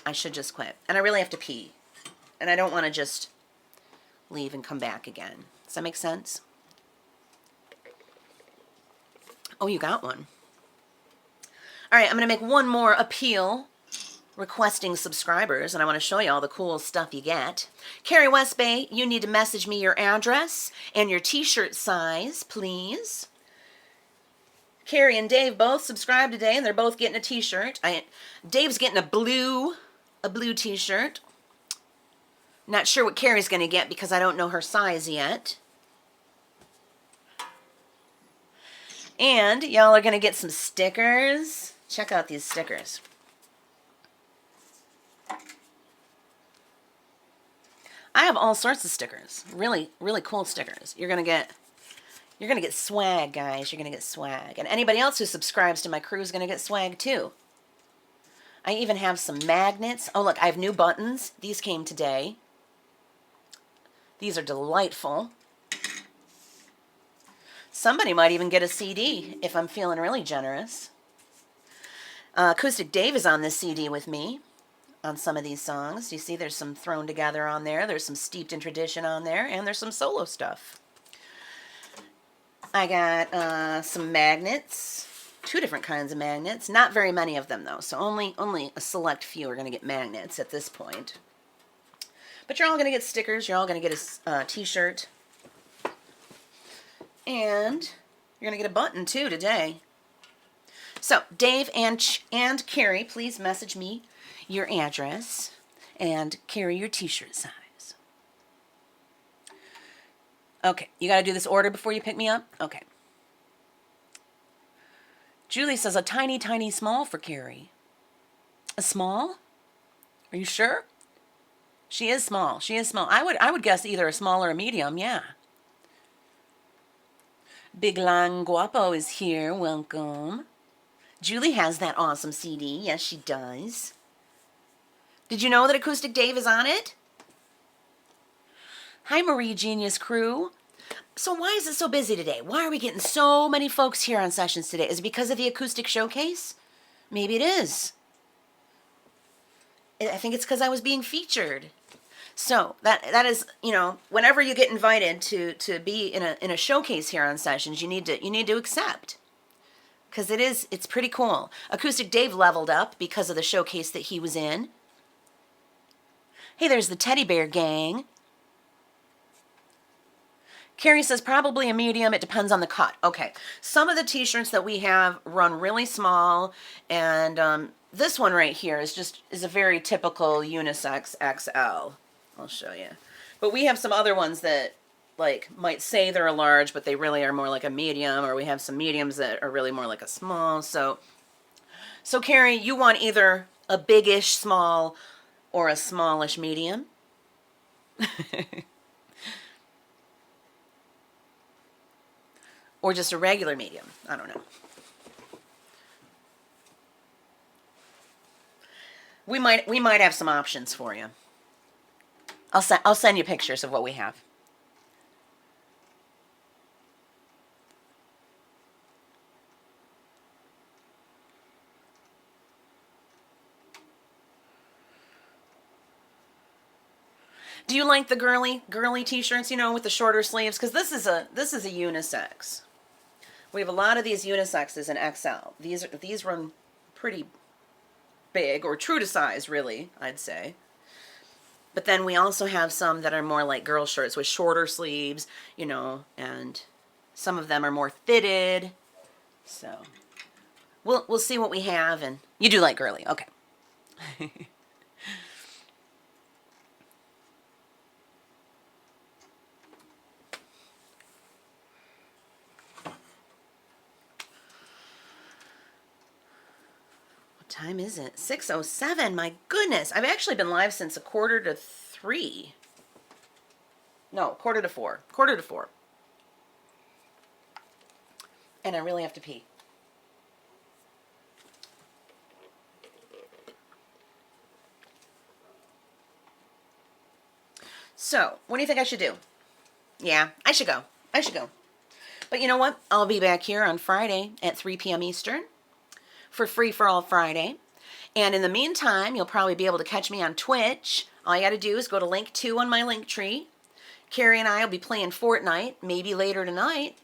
just quit. And I really have to pee. And I don't want to just leave and come back again. Does that make sense? Oh, you got one. All right, I'm going to make one more appeal requesting subscribers, and I want to show you all the cool stuff you get. Carrie West Bay, you need to message me your address and your t-shirt size, please. Carrie and Dave both subscribed today, and they're both getting a t-shirt. Dave's getting a blue t-shirt. Not sure what Carrie's going to get because I don't know her size yet. And y'all are going to get some stickers. Check out these stickers. I have all sorts of stickers. Really, really cool stickers. You're going to get swag, guys. You're going to get swag. And anybody else who subscribes to my crew is going to get swag too. I even have some magnets. Oh, look, I have new buttons. These came today. These are delightful. Somebody might even get a CD if I'm feeling really generous. Acoustic Dave is on this CD with me on some of these songs. You see there's some thrown together on there. There's some steeped in tradition on there. And there's some solo stuff. I got some magnets. 2 different kinds of magnets. Not very many of them, though. So only a select few are going to get magnets at this point. But you're all going to get stickers. You're all going to get a t-shirt. And you're going to get a button, too, today. So, Dave and Carrie, please message me your address and carry your t-shirt size. Okay, you got to do this order before you pick me up? Okay. Julie says a tiny, tiny small for Carrie. A small? Are you sure? She is small. She is small. I would guess either a small or a medium, yeah. Big Long Guapo is here. Welcome. Julie has that awesome CD. Yes, she does. Did you know that Acoustic Dave is on it? Hi, Marie Genius Crew. So why is it so busy today? Why are we getting so many folks here on sessions today? Is it because of the acoustic showcase? Maybe it is. I think it's because I was being featured. So that is, you know, whenever you get invited to be in a showcase here on sessions, you need to accept. Because it's pretty cool. Acoustic Dave leveled up because of the showcase that he was in. Hey, there's the Teddy Bear Gang. Carrie says probably a medium. It depends on the cut. Okay. Some of the t-shirts that we have run really small, and this one right here is a very typical unisex XL. I'll show you. But we have some other ones that like might say they're a large, but they really are more like a medium, or we have some mediums that are really more like a small. So Carrie, you want either a biggish small or a smallish medium? Or just a regular medium. I don't know. We might have some options for you. I'll send you pictures of what we have. Do you like the girly t-shirts, you know, with the shorter sleeves? Because this is a unisex. We have a lot of these unisexes in XL. These run pretty big, or true to size, really, I'd say. But then we also have some that are more like girl shirts with shorter sleeves, you know, and some of them are more fitted. So we'll see what we have. And you do like girly, okay. Time is it? 6:07. My goodness. I've actually been live since 2:45. No, 3:45. 3:45. And I really have to pee. So, what do you think I should do? Yeah, I should go. I should go. But you know what? I'll be back here on Friday at 3 p.m. Eastern. For Free for All Friday. And in the meantime, you'll probably be able to catch me on Twitch. All you got to do is go to link 2 on my link tree. Carrie and I will be playing Fortnite, maybe later tonight.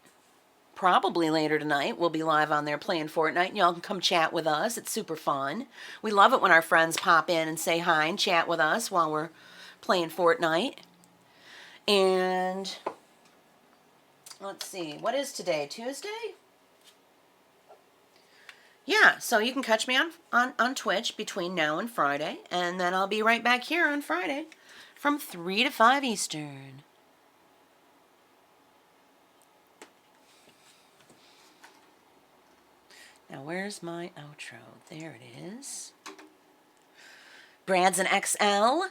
Probably later tonight. We'll be live on there playing Fortnite, and y'all can come chat with us. It's super fun. We love it when our friends pop in and say hi and chat with us while we're playing Fortnite. And let's see, what is today? Tuesday? Yeah, so you can catch me on Twitch between now and Friday, and then I'll be right back here on Friday from 3 to 5 Eastern. Now, where's my outro? There it is. Brad's an XL.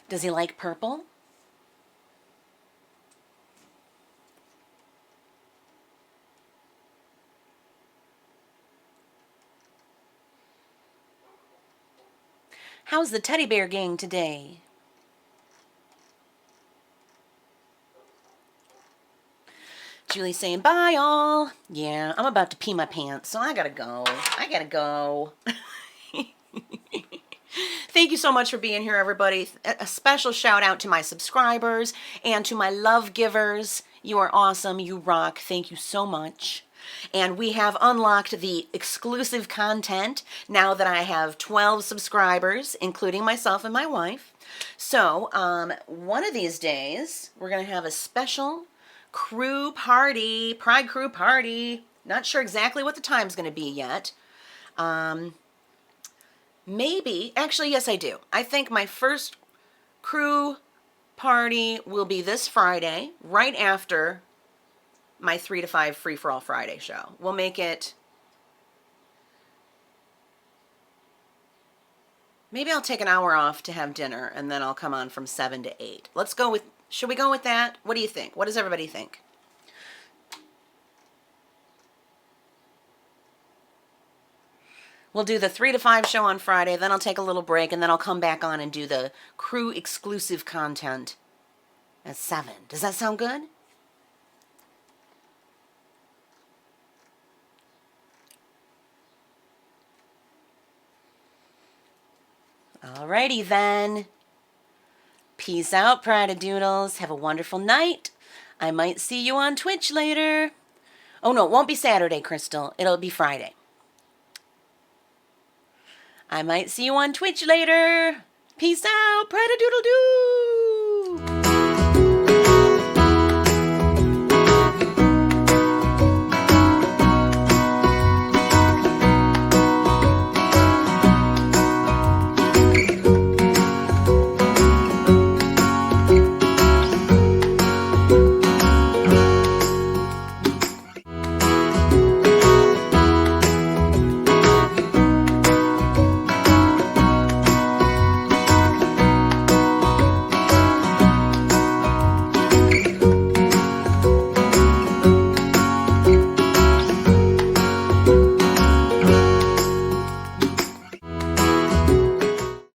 Does he like purple? How's the teddy bear gang today? Julie's saying, bye, all. Yeah, I'm about to pee my pants, so I gotta go. I gotta go. Thank you so much for being here, everybody. A special shout out to my subscribers and to my love givers. You are awesome. You rock. Thank you so much. And we have unlocked the exclusive content now that I have 12 subscribers, including myself and my wife. So one of these days, we're going to have a special crew party, Pride Crew party. Not sure exactly what the time's going to be yet. Maybe, actually, yes, I do. I think my first crew party will be this Friday, right after my 3 to 5 Free for All Friday show. We'll make it, maybe I'll take an hour off to have dinner, and then I'll come on from 7 to 8. Let's go with, should we go with that? What do you think? What does everybody think? We'll do the 3 to 5 show on Friday, then I'll take a little break, and then I'll come back on and do the crew exclusive content at 7. Does that sound good? Alrighty then. Peace out, Pride-a-Doodles. Have a wonderful night. I might see you on Twitch later. Oh no, it won't be Saturday, Crystal. It'll be Friday. I might see you on Twitch later. Peace out, Pride-a-Doodle-Doo.